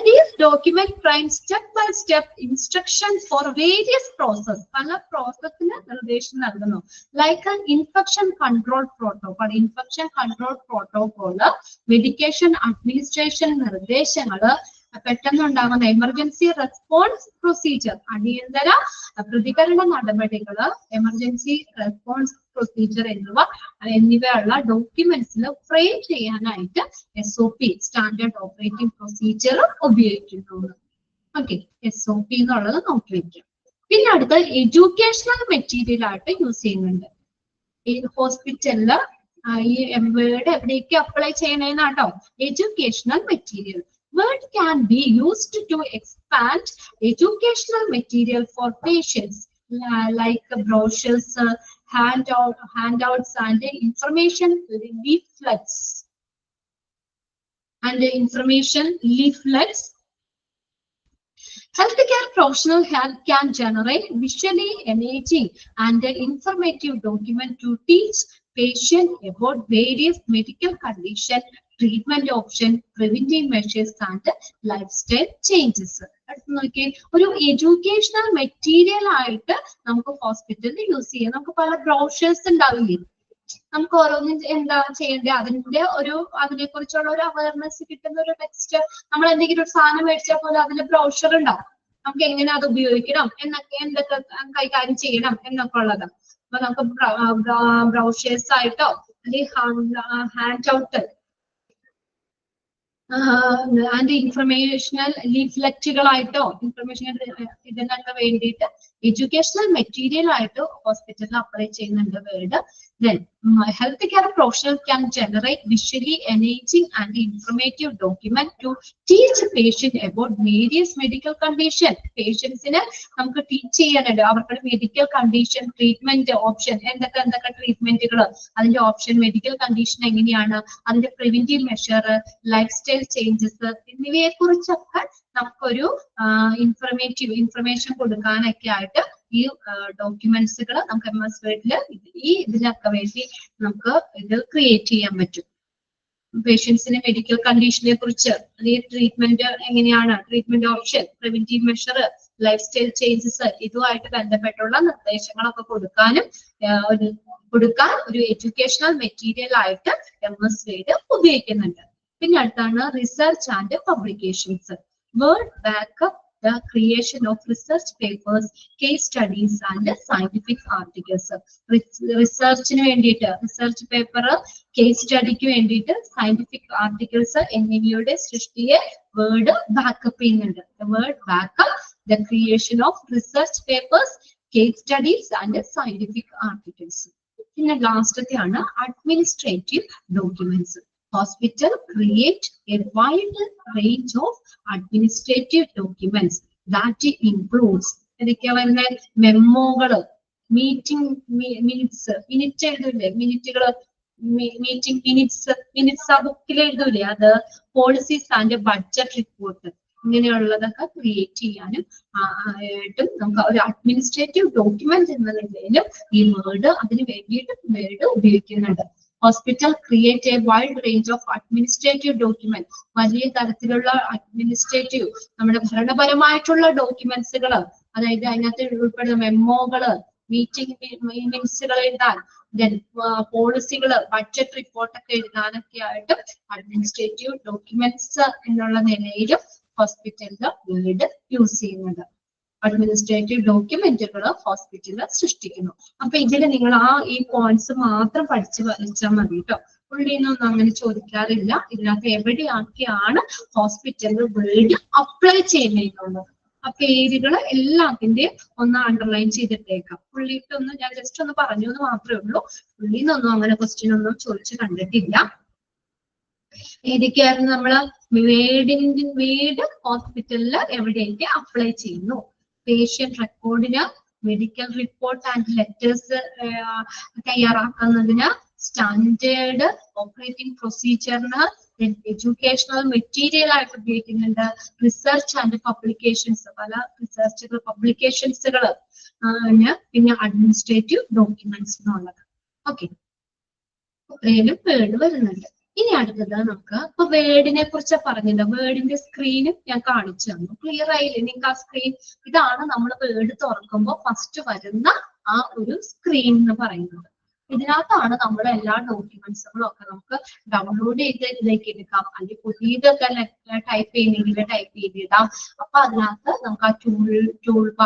These documents frame step-by-step instructions for various processes. പല പ്രോസസ്സിന് നിർദ്ദേശം നൽകുന്നു. Like an infection control protocol, medication administration നിർദ്ദേശങ്ങള്, പെട്ടെന്നുണ്ടാകുന്ന എമർജൻസി റെസ്പോൺസ് പ്രൊസീജിയർ, അടിയന്തര പ്രതികരണ നടപടികള്, emergency response procedure എന്നിവയുള്ള ഡോക്യുമെന്റ്സിൽ ഫ്രെയിം ചെയ്യാനായിട്ട് SOP, സ്റ്റാൻഡേർഡ് ഓപ്പറേറ്റിംഗ് പ്രൊസീജിയർ ഉപയോഗിക്കുന്നു. ഓക്കെ, SOP എന്നുള്ളത് നോക്കി വെക്കാം. പിന്നെ അടുത്ത എഡ്യൂക്കേഷണൽ മെറ്റീരിയൽ ആയിട്ട് യൂസ് ചെയ്യുന്നുണ്ട്. ഈ ഹോസ്പിറ്റലില് ഈ വേർഡ് എവിടേക്ക് അപ്ലൈ ചെയ്യണേന്നാട്ടോ, educational material. Word can be used to expand educational material for patients, like brochures, handouts, and information leaflets. Healthcare professionals can generate visually engaging and informative document to teach patients about various medical conditions, treatment option, preventive measures, and lifestyle changes. നോക്കിയേ, ഒരു educational material ആയിട്ട് നമുക്ക് ഹോസ്പിറ്റലിൽ use ചെയ്യാം. നമുക്ക് പല brochures ഉണ്ടാവില്ലേ, നമുക്ക് ഓരോന്നും എന്താ ചെയ്യേണ്ടത് അതിനെ കുറിച്ചുള്ള ഒരു അവയർനെസ് കിട്ടുന്ന ഒരു ടെക്സ്റ്റ്. നമ്മൾ എന്തെങ്കിലും ഒരു സാധനം മേടിച്ചാൽ പോലെ അതിൽ ബ്രോഷർ ഉണ്ടാവും, നമുക്ക് എങ്ങനെ അത് ഉപയോഗിക്കണം എന്നൊക്കെ, എന്തൊക്കെ കൈകാര്യം ചെയ്യണം എന്നൊക്കെ ഉള്ളത്. അപ്പൊ നമുക്ക് ബ്രോഷേഴ്സ് ആയിട്ടോ അല്ലെങ്കിൽ ഹാൻഡ് ഔട്ട് ആൻഡ് ഇൻഫർമേഷണൽ ലീഫ്ലെറ്റുകളായിട്ടോ ഇതിനൊക്കെ വേണ്ടിയിട്ട് എഡ്യൂക്കേഷണൽ മെറ്റീരിയൽ ആയിട്ട് ഹോസ്പിറ്റലിൽ അപ്ലൈ ചെയ്യുന്നുണ്ട് word. Then healthcare professionals can generate visually engaging and informative document to teach patient about various medical condition. Patientsനെ നമുക്ക് ടീച്ച് ചെയ്യാനുണ്ട്, അവർക്ക് മെഡിക്കൽ കണ്ടീഷൻ, ട്രീറ്റ്മെന്റ് ഓപ്ഷൻ, എന്തൊക്കെ ട്രീറ്റ്മെന്റുകൾ, അതിന്റെ ഓപ്ഷൻ, മെഡിക്കൽ കണ്ടീഷൻ എങ്ങനെയാണ്, അതിന്റെ preventive measure, life style changes എന്നിവയെ കുറിച്ചൊക്കെ നമുക്കൊരു ഇൻഫർമേഷൻ കൊടുക്കാനൊക്കെ ആയിട്ട് ഈ ഡോക്യുമെന്റ്സുകൾ നമുക്ക് MS വേർഡില് ഇതിനൊക്കെ വേണ്ടി നമുക്ക് ഇത് ക്രിയേറ്റ് ചെയ്യാൻ പറ്റും. പേഷ്യൻസിന്റെ മെഡിക്കൽ കണ്ടീഷനെ കുറിച്ച്, അല്ലെങ്കിൽ ട്രീറ്റ്മെന്റ് എങ്ങനെയാണ്, treatment option, preventive measure, life style changes, ഇതുമായിട്ട് ബന്ധപ്പെട്ടുള്ള നിർദ്ദേശങ്ങളൊക്കെ കൊടുക്കാൻ ഒരു എഡ്യൂക്കേഷണൽ മെറ്റീരിയൽ ആയിട്ട് MS വേർഡ് ഉപയോഗിക്കുന്നുണ്ട്. പിന്നെ അടുത്താണ് research and publications. Word backup the creation of research papers, case studies, and scientific articles. റിസർച്ചിന് വേണ്ടിയിട്ട് റിസർച്ച് പേപ്പർ, കേസ് സ്റ്റഡിക്ക് വേണ്ടിയിട്ട് സയന്റിഫിക് ആർട്ടിക്കിൾസ് എന്നിവയുടെ സൃഷ്ടിയെ വേർഡ് ബാക്കപ്പ് ചെയ്യുന്നുണ്ട്. Word backup the creation of research papers, case studies, and scientific articles. പിന്നെ ലാസ്റ്റത്തെയാണ് administrative documents. Hospital create a wide range of administrative documents that includes മെമ്മോകള്, minute എഴുതൂലേ, minutes ആ ബുക്കിൽ എഴുതൂലേ, അത് പോളിസീസ് ആൻഡ് ബഡ്ജറ്റ് റിപ്പോർട്ട്, ഇങ്ങനെയുള്ളതൊക്കെ ക്രിയേറ്റ് ചെയ്യാനും ആയിട്ടും നമുക്ക് ഒരു അഡ്മിനിസ്ട്രേറ്റീവ് ഡോക്യുമെന്റ് എന്ന നിലയിലും ഈ വേർഡ് അതിന് വേണ്ടിയിട്ട് വേർഡ് ഉപയോഗിക്കുന്നുണ്ട്. Hospital create A wide range of administrative document. വലിയ തരത്തിലുള്ള അഡ്മിനിസ്ട്രേറ്റീവ് നമ്മുടെ ഭരണപരമായിട്ടുള്ള ഡോക്യുമെന്റ്സുകൾ, അതായത് അതിനകത്ത് ഉൾപ്പെടുന്ന മെമ്മോകള്, മീറ്റിംഗ്സുകൾ എഴുതാൻ, പോളിസികള്, ബഡ്ജറ്റ് റിപ്പോർട്ടൊക്കെ എഴുതാനൊക്കെ ആയിട്ട് അഡ്മിനിസ്ട്രേറ്റീവ് ഡോക്യുമെന്റ്സ് എന്നുള്ള നിലയിലും ഹോസ്പിറ്റലില് വേർഡ് യൂസ് ചെയ്യുന്നത്. അഡ്മിനിസ്ട്രേറ്റീവ് ഡോക്യുമെന്റുകൾ ഹോസ്പിറ്റലിൽ സൃഷ്ടിക്കുന്നു. അപ്പൊ ഇതിൽ നിങ്ങൾ ഈ പോയിന്റ്സ് മാത്രം പഠിച്ചു വരച്ചാൽ മതി കേട്ടോ. പുള്ളിയിൽ നിന്നൊന്നും അങ്ങനെ ചോദിക്കാറില്ല. ഇതിനകത്ത് എവിടെയൊക്കെയാണ് ഹോസ്പിറ്റലിൽ വേർഡ് അപ്ലൈ ചെയ്യുന്നതെന്നുള്ളത്. ആ പേരുകൾ എല്ലാത്തിന്റെയും ഒന്ന് അണ്ടർലൈൻ ചെയ്തിട്ടേക്കാം. പുള്ളിയിട്ടൊന്നും ഞാൻ ജസ്റ്റ് ഒന്ന് പറഞ്ഞു എന്ന് മാത്രമേ ഉള്ളൂ. പുള്ളിയിൽ നിന്നൊന്നും അങ്ങനെ ക്വസ്റ്റ്യൻ ഒന്നും ചോദിച്ചു കണ്ടിട്ടില്ല. ഏതൊക്കെയായിരുന്നു നമ്മള് വേർഡ് ഹോസ്പിറ്റലിൽ എവിടെയൊക്കെ അപ്ലൈ ചെയ്യുന്നു? പേഷ്യന്റ് റെക്കോർഡിന്, മെഡിക്കൽ റിപ്പോർട്ട് ആൻഡ് ലെറ്റേഴ്സ് തയ്യാറാക്കുന്നതിന്, സ്റ്റാൻഡേർഡ് ഓപ്പറേറ്റിംഗ് പ്രൊസീജിയറിന്, എഡ്യൂക്കേഷണൽ മെറ്റീരിയൽ ആയിട്ട് ഉപയോഗിക്കുന്നുണ്ട്, റിസർച്ച് ആൻഡ് പബ്ലിക്കേഷൻസ്, പല റിസർച്ചുകൾ പബ്ലിക്കേഷൻസുകൾ, പിന്നെ അഡ്മിനിസ്ട്രേറ്റീവ് ഡോക്യുമെന്റ്സ് എന്നുള്ളത്. ഓക്കെ, വേർഡ് വരുന്നുണ്ട്. ഇനി അടുത്തത് നമുക്ക് ഇപ്പൊ വേർഡിനെ കുറിച്ച് പറഞ്ഞില്ല. വേർഡിന്റെ സ്ക്രീനും ഞാൻ കാണിച്ചു തന്നു. ക്ലിയർ ആയില്ലേ നിങ്ങൾക്ക് ആ സ്ക്രീൻ? ഇതാണ് നമ്മൾ വേർഡ് തുറക്കുമ്പോൾ ഫസ്റ്റ് വരുന്ന ആ ഒരു സ്ക്രീൻ എന്ന് പറയുന്നത്. ഇതിനകത്താണ് നമ്മുടെ എല്ലാ ഡോക്യുമെന്റ്സുകളും ഒക്കെ നമുക്ക് ഡൗൺലോഡ് ചെയ്ത് ഇതിലേക്ക് എടുക്കാം, അല്ലെങ്കിൽ പുതിയതൊക്കെ ടൈപ്പ് ചെയ്യുന്നെങ്കിൽ ടൈപ്പ് ചെയ്തിടാം. അപ്പൊ അതിനകത്ത് നമുക്ക്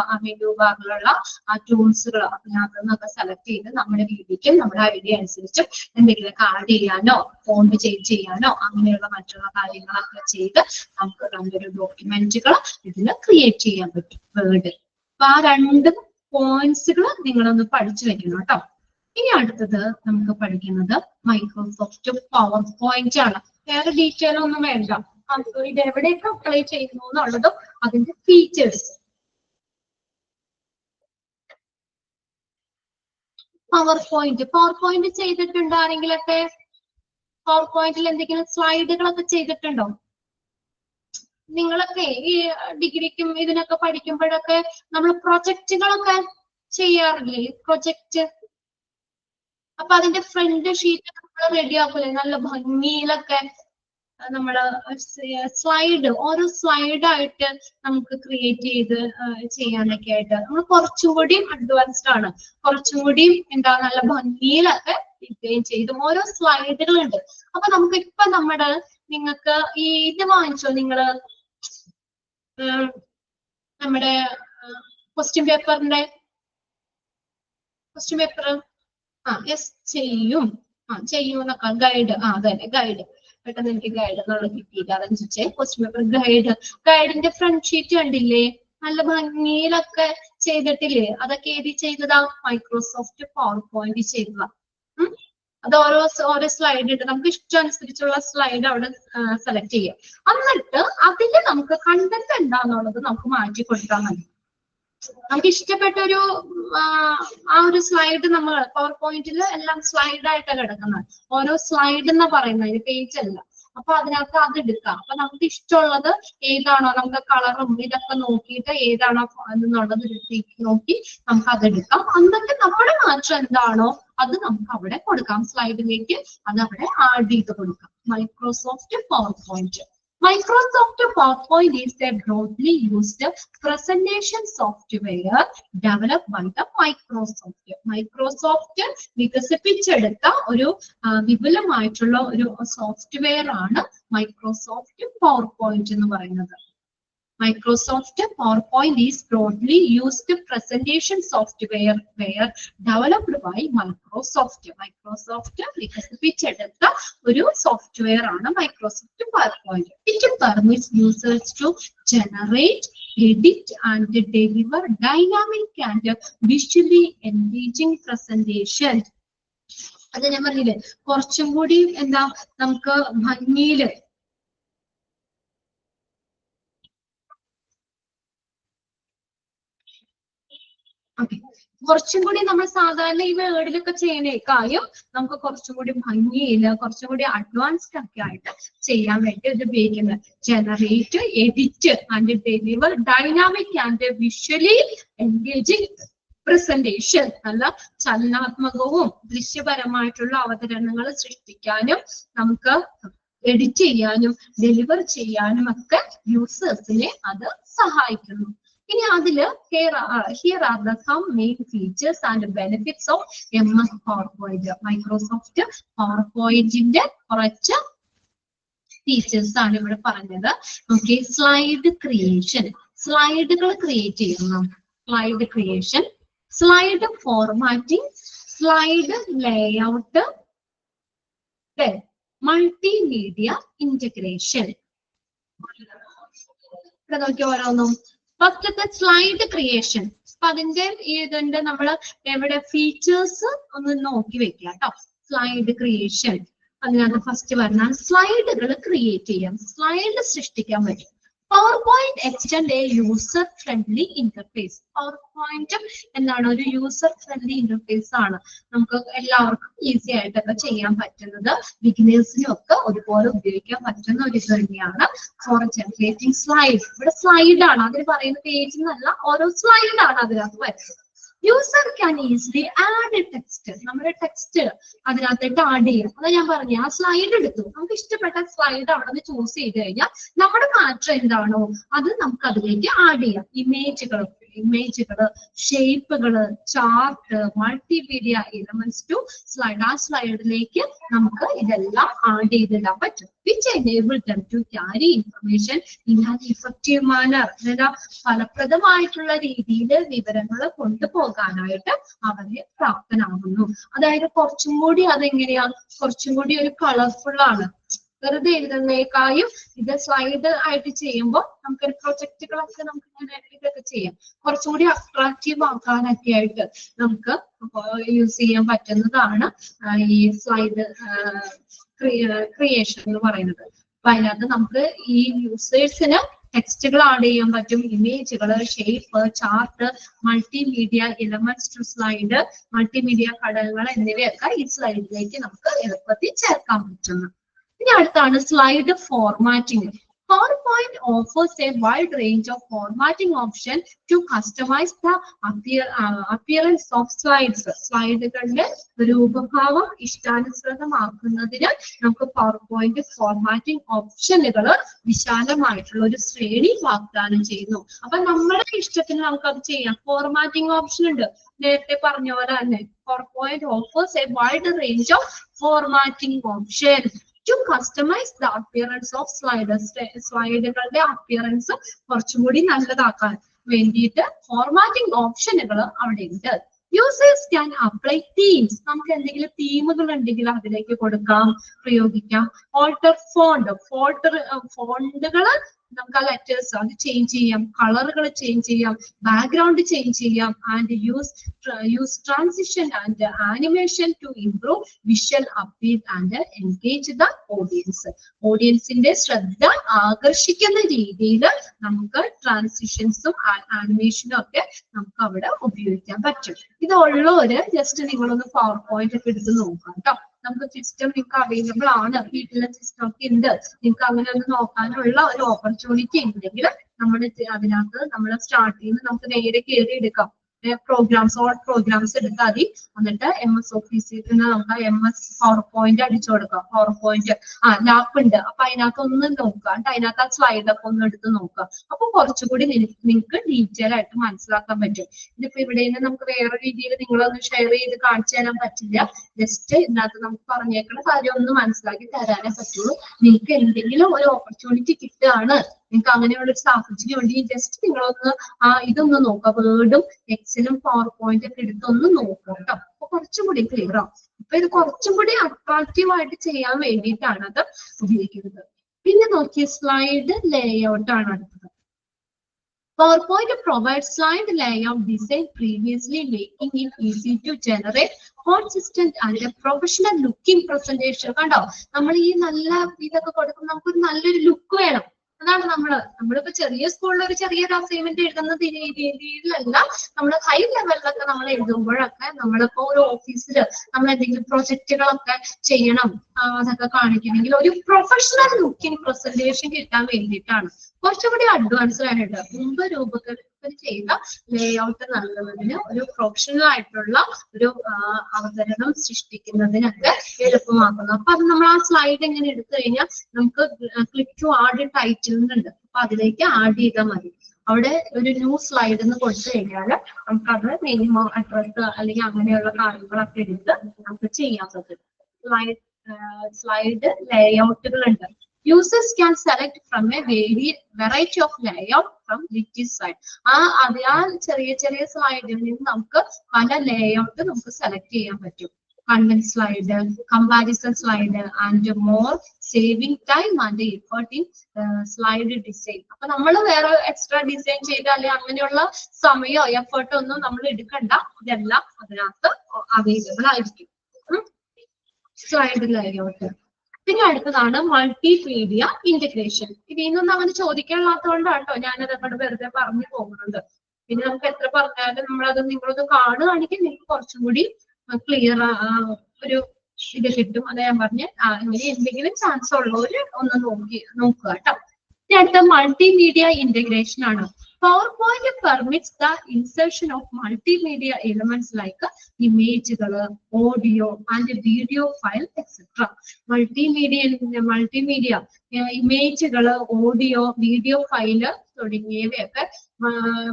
ആ മെനു ബാറിലുള്ള ആ ടൂൾസുകൾ അതിനകത്ത് നിന്നൊക്കെ സെലക്ട് ചെയ്ത് നമ്മുടെ രീതിക്ക് നമ്മുടെ ഐഡിയ അനുസരിച്ച് എന്തെങ്കിലുമൊക്കെ ആഡ് ചെയ്യാനോ ഫോണ്ട് ചേഞ്ച് ചെയ്യാനോ അങ്ങനെയുള്ള മറ്റുള്ള കാര്യങ്ങളൊക്കെ ചെയ്ത് നമുക്ക് നല്ലൊരു ഡോക്യുമെന്റുകൾ ഇതിൽ ക്രിയേറ്റ് ചെയ്യാൻ പറ്റും വേർഡ്. അപ്പൊ ആ രണ്ട് പോയിന്റ്സുകൾ നിങ്ങളൊന്ന് പഠിച്ചു വെക്കണം കേട്ടോ. ഇനി അടുത്തത് നമുക്ക് പഠിക്കുന്നത് മൈക്രോസോഫ്റ്റ് പവർ പോയിന്റ് ആണ്. വേറെ ഡീറ്റെയിൽ ഒന്നും വേണ്ട. ഇത് എവിടെയൊക്കെ അപ്ലൈ ചെയ്യുന്നു എന്നുള്ളതും അതിന്റെ ഫീച്ചേഴ്സ്. പവർ പോയിന്റ് ചെയ്തിട്ടുണ്ടോ ആരെങ്കിലൊക്കെ? പവർ പോയിന്റിൽ എന്തെങ്കിലും സ്ലൈഡുകളൊക്കെ ചെയ്തിട്ടുണ്ടോ? നിങ്ങളൊക്കെ ഈ ഡിഗ്രിക്കും ഇതിനൊക്കെ പഠിക്കുമ്പോഴൊക്കെ നമ്മൾ പ്രൊജക്റ്റുകളൊക്കെ ചെയ്യാറില്ലേ? പ്രൊജക്റ്റ്. അപ്പൊ അതിന്റെ ഫ്രണ്ട് ഷീറ്റ് നമ്മൾ റെഡി ആക്കൂലേ നല്ല ഭംഗിയിലൊക്കെ? നമ്മള് സ്ലൈഡ്, ഓരോ സ്ലൈഡായിട്ട് നമുക്ക് ക്രിയേറ്റ് ചെയ്ത് ചെയ്യാനൊക്കെ ആയിട്ട് നമ്മൾ കുറച്ചും കൂടി അഡ്വാൻസ്ഡ് ആണ്. കുറച്ചും കൂടി നല്ല ഭംഗിയിലൊക്കെ ഡിസൈൻ ചെയ്ത് ഓരോ സ്ലൈഡുകളുണ്ട്. അപ്പൊ നമുക്ക് ഇപ്പൊ നിങ്ങൾക്ക് ഈ ഇത് വാങ്ങിച്ചോ നിങ്ങള്? നമ്മുടെ ക്വസ്റ്റ്യൻ പേപ്പർ യെസ് ചെയ്യും എന്നൊക്കെ ഗൈഡ്. അതെ ഗൈഡ്. പെട്ടെന്ന് എനിക്ക് ഗൈഡ് എന്നുള്ള കിട്ടിയില്ല, അതെന്ന് ചോദിച്ചേ. ക്വസ്റ്റ്യൻ പേപ്പർ ഗൈഡിന്റെ ഫ്രണ്ട് ഷീറ്റ് കണ്ടില്ലേ? നല്ല ഭംഗിയിലൊക്കെ ചെയ്തിട്ടില്ലേ? അതൊക്കെ ഏതി ചെയ്തതാ? മൈക്രോസോഫ്റ്റ് പവർ പോയിന്റ് ചെയ്തതാ. അത് ഓരോ സ്ലൈഡ് ഉണ്ട്. നമുക്ക് ഇഷ്ടമനുസരിച്ചുള്ള സ്ലൈഡ് അവിടെ സെലക്ട് ചെയ്യാം. എന്നിട്ട് അതിൽ നമുക്ക് കണ്ടന്റ് എന്താന്നുള്ളത് നമുക്ക് മാറ്റി കൊടുത്താൽ മതി. നമുക്ക് ഇഷ്ടപ്പെട്ട ഒരു സ്ലൈഡ് നമ്മൾ പവർ പോയിന്റിൽ എല്ലാം സ്ലൈഡായിട്ടാണ് കിടക്കുന്നത്. ഓരോ സ്ലൈഡ് എന്ന് പറയുന്നത് പേജ് അല്ല. അപ്പൊ അതിനകത്ത് അത് എടുക്കാം. അപ്പൊ നമുക്ക് ഇഷ്ടമുള്ളത് ഏതാണോ, നമുക്ക് കളറും ഇതൊക്കെ നോക്കിയിട്ട് ഏതാണോ എന്നുള്ളത് നോക്കി നമുക്ക് അത് എടുക്കാം. എന്നിട്ട് നമ്മുടെ മാറ്റം എന്താണോ അത് നമുക്ക് അവിടെ കൊടുക്കാം. സ്ലൈഡിലേക്ക് അത് അവിടെ ആഡ് ചെയ്ത് കൊടുക്കാം. Microsoft power point. Microsoft PowerPoint is a broadly used presentation software developed by the Microsoft. Microsoft വികസിപ്പിച്ചെടുത്ത ഒരു വിപുലമായിട്ടുള്ള ഒരു സോഫ്റ്റ്വെയർ ആണ് മൈക്രോസോഫ്റ്റ് പവർ പോയിന്റ് എന്ന് പറയുന്നത്. Microsoft PowerPoint is broadly used presentation software developed by Microsoft. Microsoft വികസിപ്പിച്ചെടുത്ത ഒരു software ആണ് Microsoft PowerPoint. It permits users to generate, edit and deliver dynamic and visually engaging presentation. അത് ഞാൻ പറഞ്ഞില്ലേ, കുറച്ചും കൂടി നമുക്ക് ഭംഗിയില് കുറച്ചും കൂടി നമ്മൾ സാധാരണ ഈ വേർഡിലൊക്കെ ചെയ്യുന്നേക്കായും നമുക്ക് കുറച്ചും കൂടി ഭംഗിയില്ല, കുറച്ചും കൂടി അഡ്വാൻസ്ഡ് ഒക്കെ ആയിട്ട് ചെയ്യാൻ വേണ്ടി ഇത് ഉപയോഗിക്കുന്നത്. Generate, edit and deliver dynamic and visually engaging presentation, നല്ല ചലനാത്മകവും ദൃശ്യപരമായിട്ടുള്ള അവതരണങ്ങൾ സൃഷ്ടിക്കാനും നമുക്ക് എഡിറ്റ് ചെയ്യാനും ഡെലിവർ ചെയ്യാനും ഒക്കെ യൂസേഴ്സിനെ അത് സഹായിക്കുന്നു. ഇനി അതില് here are the some main features and benefits of MS PowerPoint. Microsoft PowerPoint-ന്റെ കുറച്ച് ഫീച്ചേഴ്സ് ആണ് ഇവിടെ പറഞ്ഞത്. ഓക്കെ, സ്ലൈഡ് ക്രിയേഷൻ, സ്ലൈഡുകൾ ക്രിയേറ്റ് ചെയ്യുന്നു, slide creation, slide formatting, slide layout, multimedia integration. ഇവിടെ നോക്കി ഓരോന്നും. ഫസ്റ്റത്തെ സ്ലൈഡ് ക്രിയേഷൻ. അപ്പൊ അതിന്റെ ഇതുണ്ട്, നമ്മൾ എവിടെ ഫീച്ചേഴ്സ് ഒന്ന് നോക്കി വെക്കുക കേട്ടോ. സ്ലൈഡ് ക്രിയേഷൻ, അതിനകത്ത് ഫസ്റ്റ് പറഞ്ഞാൽ സ്ലൈഡുകൾ ക്രിയേറ്റ് ചെയ്യാം, സ്ലൈഡ് സൃഷ്ടിക്കാൻ പറ്റും. PowerPoint extend a user friendly interface. PowerPoint എന്താണ്, ഒരു യൂസർ ഫ്രണ്ട്ലി ഇന്റർഫേസ് ആണ്. നമുക്ക് എല്ലാവർക്കും ഈസി ആയിട്ടൊക്കെ ചെയ്യാൻ പറ്റുന്നത്, ബിഗിനേഴ്സിനും ഒക്കെ ഒരുപോലെ ഉപയോഗിക്കാൻ പറ്റുന്ന ഒരു ഇത് തന്നെയാണ് ഫോർ ജനറേറ്റിംഗ് സ്ലൈഡ്. ഇവിടെ സ്ലൈഡ് ആണ്, അതിന് പറയുന്ന പേജ് എന്നല്ല, ഓരോ സ്ലൈഡ് ആണ് അതിനകത്ത് വരുന്നത്. User can easily add text, നമ്മുടെ ടെക്സ്റ്റ് അതിനകത്തേക്ക് ആഡ് ചെയ്യാം. അതാ ഞാൻ പറഞ്ഞു, ആ സ്ലൈഡ് എടുത്തു, നമുക്ക് ഇഷ്ടപ്പെട്ട സ്ലൈഡ് അവിടെ നിന്ന് ചൂസ് ചെയ്ത് കഴിഞ്ഞാൽ നമ്മുടെ മാറ്റർ എന്താണോ അത് നമുക്ക് അതിലേക്ക് ആഡ് ചെയ്യാം. ഇമേജുകള്, ഷേപ്പുകള്, chart, multimedia elements to slide. ആ സ്ലൈഡിലേക്ക് നമുക്ക് ഇതെല്ലാം ആഡ് ചെയ്തിടാൻ പറ്റും. Which enable them to carry information in an effective manner. ഫലപ്രദമായിട്ടുള്ള രീതിയിൽ വിവരങ്ങൾ കൊണ്ടുപോകാനായിട്ട് അവരെ പ്രാപ്തനാകുന്നു. അതായത് കുറച്ചും കൂടി അതെങ്ങനെയാ, കുറച്ചും കൂടി ഒരു കളർഫുൾ ആണ്. വെറുതെ എഴുതുന്നേക്കായും ഇത് സ്ലൈഡ് ആയിട്ട് ചെയ്യുമ്പോൾ നമുക്കൊരു പ്രൊജക്ടുകളൊക്കെ നമുക്ക് ഇങ്ങനെ ഇതൊക്കെ ചെയ്യാം. കുറച്ചും കൂടി അട്രാക്റ്റീവ് ആക്കാനൊക്കെ ആയിട്ട് നമുക്ക് യൂസ് ചെയ്യാൻ പറ്റുന്നതാണ് ഈ സ്ലൈഡ് ക്രിയേഷൻ എന്ന് പറയുന്നത്. അപ്പൊ അതിനകത്ത് നമുക്ക് ഈ യൂസേഴ്സിന് ടെക്സ്റ്റുകൾ ആഡ് ചെയ്യാൻ പറ്റും, ഇമേജുകൾ, shape, chart, multimedia elements to slide, multimedia ഘടകങ്ങൾ എന്നിവയൊക്കെ ഈ സ്ലൈഡിലേക്ക് നമുക്ക് എളുപ്പത്തിൽ ചേർക്കാൻ പറ്റുന്നു. ഇനി അടുത്താണ് slide formatting. PowerPoint offers a wide range of formatting options to customize the appearance of slides. സ്ലൈഡുകളുടെ രൂപഭാവം ഇഷ്ടാനുസൃതമാക്കുന്നതിന് നമുക്ക് PowerPoint ഫോർമാറ്റിംഗ് ഓപ്ഷനുകൾ വിശാലമായിട്ടുള്ള ഒരു ശ്രേണി വാഗ്ദാനം ചെയ്യുന്നു. അപ്പൊ നമ്മുടെ ഇഷ്ടത്തിന് നമുക്ക് അത് ചെയ്യാം. ഫോർമാറ്റിംഗ് ഓപ്ഷൻ ഉണ്ട്, നേരത്തെ പറഞ്ഞ പോലെ തന്നെ. PowerPoint offers a wide range of formatting options to customize the appearance of sliders. സ്ലൈഡുകളുടെ അപ്പിയറൻസ് കുറച്ചും കൂടി നല്ലതാക്കാൻ വേണ്ടിയിട്ട് ഫോർമാറ്റിംഗ് ഓപ്ഷനുകൾ അവിടെ ഉണ്ട്. Users can apply themes. നമുക്ക് എന്തെങ്കിലും തീമുകൾ ഉണ്ടെങ്കിൽ അതിലേക്ക് കൊടുക്കാം, പ്രയോഗിക്കാം. ഓൾട്ടർ ഫോണ്ടുകൾ നമുക്ക് ആ ലെറ്റേഴ്സ് അത് ചേഞ്ച് ചെയ്യാം, കളറുകൾ ചേഞ്ച് ചെയ്യാം, ബാക്ക്ഗ്രൗണ്ട് ചേഞ്ച് ചെയ്യാം. And use transition and animation to improve visual appeal and engage the audience. ഓഡിയൻസിന്റെ ശ്രദ്ധ ആകർഷിക്കുന്ന രീതിയിൽ നമുക്ക് ട്രാൻസിഷൻസും ആനിമേഷനും ഒക്കെ നമുക്ക് അവിടെ ഉപയോഗിക്കാൻ പറ്റും. ഇതുള്ളവര് ജസ്റ്റ് നിങ്ങളൊന്ന് PowerPoint ഒക്കെ എടുത്ത് നോക്കാം കേട്ടോ. നമുക്ക് സിസ്റ്റം നിങ്ങൾക്ക് അവൈലബിൾ ആണ്, വീട്ടിലെ സിസ്റ്റം ഒക്കെ ഉണ്ട്, നിങ്ങൾക്ക് അങ്ങനെ ഒന്ന് നോക്കാനുള്ള ഒരു ഓപ്പർച്യൂണിറ്റി ഉണ്ടെങ്കിൽ നമ്മുടെ അതിനകത്ത് നമ്മൾ സ്റ്റാർട്ട് ചെയ്യുന്ന നമുക്ക് നേരെ കയറി എടുക്കാം. ഓൾ പ്രോഗ്രാംസ് എടുത്താൽ മതി. എന്നിട്ട് MS ഓഫീസിൽ നിന്ന് നമുക്ക് MS PowerPoint അടിച്ചു കൊടുക്കാം. PowerPoint ലാപ്പ് ഉണ്ട്, അപ്പൊ അതിനകത്ത് ഒന്ന് നോക്കുക, അതിനകത്ത് ആ സ്ലൈഡൊക്കെ ഒന്ന് എടുത്ത് നോക്കുക. അപ്പൊ കുറച്ചുകൂടി നിങ്ങൾക്ക് ഡീറ്റെയിൽ ആയിട്ട് മനസ്സിലാക്കാൻ പറ്റും. ഇതിപ്പോ ഇവിടെ നിന്ന് നമുക്ക് വേറെ രീതിയിൽ നിങ്ങളൊന്ന് ഷെയർ ചെയ്ത് കാണിച്ചു തരാൻ പറ്റില്ല. ജസ്റ്റ് ഇതിനകത്ത് നമുക്ക് പറഞ്ഞേക്കുന്ന കാര്യം ഒന്ന് മനസ്സിലാക്കി തരാനേ പറ്റുള്ളൂ. നിങ്ങൾക്ക് എന്തെങ്കിലും ഒരു ഓപ്പർച്യൂണിറ്റി കിട്ടുകയാണ്, നിങ്ങൾക്ക് അങ്ങനെയുള്ള ഒരു സാഹചര്യം ഉണ്ടെങ്കിൽ ജസ്റ്റ് നിങ്ങളൊന്ന് ഇതൊന്ന് നോക്കുക. വേർഡും എക്സലും PowerPoint ഒക്കെ എടുത്തൊന്ന് നോക്കുക കേട്ടോ. അപ്പൊ കുറച്ചും കൂടി ക്ലിയർ ആവും. അപ്പൊ ഇത് കുറച്ചും കൂടി അട്രാക്റ്റീവ് ആയിട്ട് ചെയ്യാൻ വേണ്ടിയിട്ടാണ് അത് ഉപയോഗിക്കുന്നത്. പിന്നെ നോക്കിയ സ്ലൈഡ് ലേഔട്ട് ആണ് അടുത്തത്. PowerPoint provides slide layout design previously, making it easy to generate consistent and a professional looking presentation. കണ്ടോ, നമ്മൾ ഈ നല്ല ഇതൊക്കെ കൊടുക്കുമ്പോൾ നമുക്കൊരു നല്ലൊരു ലുക്ക് വേണം. അതാണ് നമ്മളിപ്പോ ചെറിയ സ്കൂളിൽ ഒരു ചെറിയൊരു അസൈൻമെന്റ് എഴുതുന്ന രീതിയിലല്ല, നമ്മൾ ഹൈ ലെവലിലൊക്കെ നമ്മൾ എഴുതുമ്പോഴൊക്കെ നമ്മളിപ്പോ ഒരു ഓഫീസിൽ നമ്മൾ എന്തെങ്കിലും പ്രൊജക്ടുകളൊക്കെ ചെയ്യണം, അതൊക്കെ കാണിക്കണമെങ്കിൽ ഒരു പ്രൊഫഷണൽ ലുക്കിംഗ് പ്രസന്റേഷൻ കിട്ടാൻ വേണ്ടിയിട്ടാണ്. കുറച്ചുകൂടി അഡ്വാൻസ്ഡ് ആയിട്ട് മുമ്പ് ഓരോരുത്തർ ചെയ്ത ലേ ഔട്ട് നൽകുന്നതിന് ഒരു പ്രൊഫഷണൽ ആയിട്ടുള്ള ഒരു അവതരണം സൃഷ്ടിക്കുന്നതിനൊക്കെ എളുപ്പമാക്കുന്നു. അപ്പൊ അത് നമ്മൾ ആ സ്ലൈഡ് എങ്ങനെ എടുത്തു കഴിഞ്ഞാൽ നമുക്ക് ക്ലിക്ക് ടു ആഡ് ടൈറ്റിൽ ഉണ്ട്. അപ്പൊ അതിലേക്ക് ആഡ് ചെയ്താൽ മതി. അവിടെ ഒരു ന്യൂ സ്ലൈഡ് എന്ന് കൊടുത്തു കഴിഞ്ഞാൽ നമുക്കത് നെയിം അഡ്രസ് അല്ലെങ്കിൽ അങ്ങനെയുള്ള കാര്യങ്ങളൊക്കെ എടുത്ത് നമുക്ക് ചെയ്യാൻ പറ്റും. സ്ലൈഡ് ലേഔട്ടുകൾ ഉണ്ട്. Users can select from a variety of layout from which side. ചെറിയ ചെറിയ സ്ലൈഡിൽ നിന്ന് നമുക്ക് പല ലേഔട്ട് നമുക്ക് സെലക്ട് ചെയ്യാൻ പറ്റും. Content slide, comparison slide and more, saving time and effort in slide design. അപ്പൊ നമ്മൾ വേറെ എക്സ്ട്രാ ഡിസൈൻ ചെയ്താൽ അങ്ങനെയുള്ള സമയമോ എഫേർട്ടോ ഒന്നും നമ്മൾ എടുക്കണ്ട. ഇതെല്ലാം അതിനകത്ത് അവൈലബിൾ ആയിരിക്കും. Slide layout. പിന്നെ അടുത്തതാണ് മൾട്ടിമീഡിയ ഇന്റഗ്രേഷൻ. ഇതിന്നൊന്നും അങ്ങനെ ചോദിക്കാനുള്ളതുകൊണ്ടാണ് കേട്ടോ ഞാനത് അങ്ങോട്ട് വെറുതെ പറഞ്ഞു പോകുന്നത്. പിന്നെ നമുക്ക് എത്ര പറഞ്ഞാലും നമ്മളത് നിങ്ങളൊന്ന് കാണുകയാണെങ്കിൽ നിങ്ങൾക്ക് കുറച്ചും കൂടി ക്ലിയർ ഒരു ഇത് കിട്ടും. അത് ഞാൻ പറഞ്ഞ് ഇങ്ങനെ എന്തെങ്കിലും ചാൻസ് ഉള്ളവര് ഒന്ന് നോക്കുക കേട്ടോ. ഇനി അടുത്ത മൾട്ടിമീഡിയ ഇന്റഗ്രേഷൻ ആണ്. PowerPoint permits the insertion of multimedia elements like ഇമേജുകൾ, audio and video file etcetera. Multimedia ഇമേജുകൾ, ഓഡിയോ, വീഡിയോ ഫയല് തുടങ്ങിയവയൊക്കെ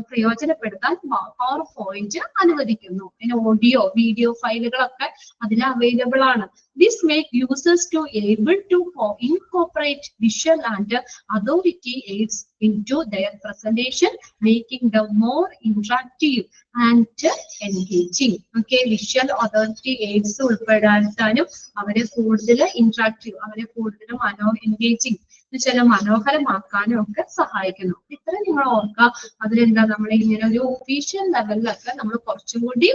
പ്രയോജനപ്പെടുത്താൻ PowerPoint അനുവദിക്കുന്നു. പിന്നെ ഓഡിയോ, വീഡിയോ ഫയലുകളൊക്കെ അതിൽ അവൈലബിൾ ആണ്. This make users to able to incorporate visual and authority aids into their presentation, making them more interactive and engaging. Okay, visual authority aids ഉൾപ്പെടാനും അവരെ കൂടുതൽ interactive, അവരെ കൂടുതൽ engaging എന്നുവെച്ചാൽ മനോഹരമാക്കാനും ഒക്കെ സഹായിക്കുന്നു. ഇത്ര നിങ്ങൾ ഓർക്കുക. അതിലെന്താ നമ്മൾ ഇങ്ങനെ ഒരു ഒഫീഷ്യൽ ലെവലിലൊക്കെ നമ്മൾ കുറച്ചും കൂടി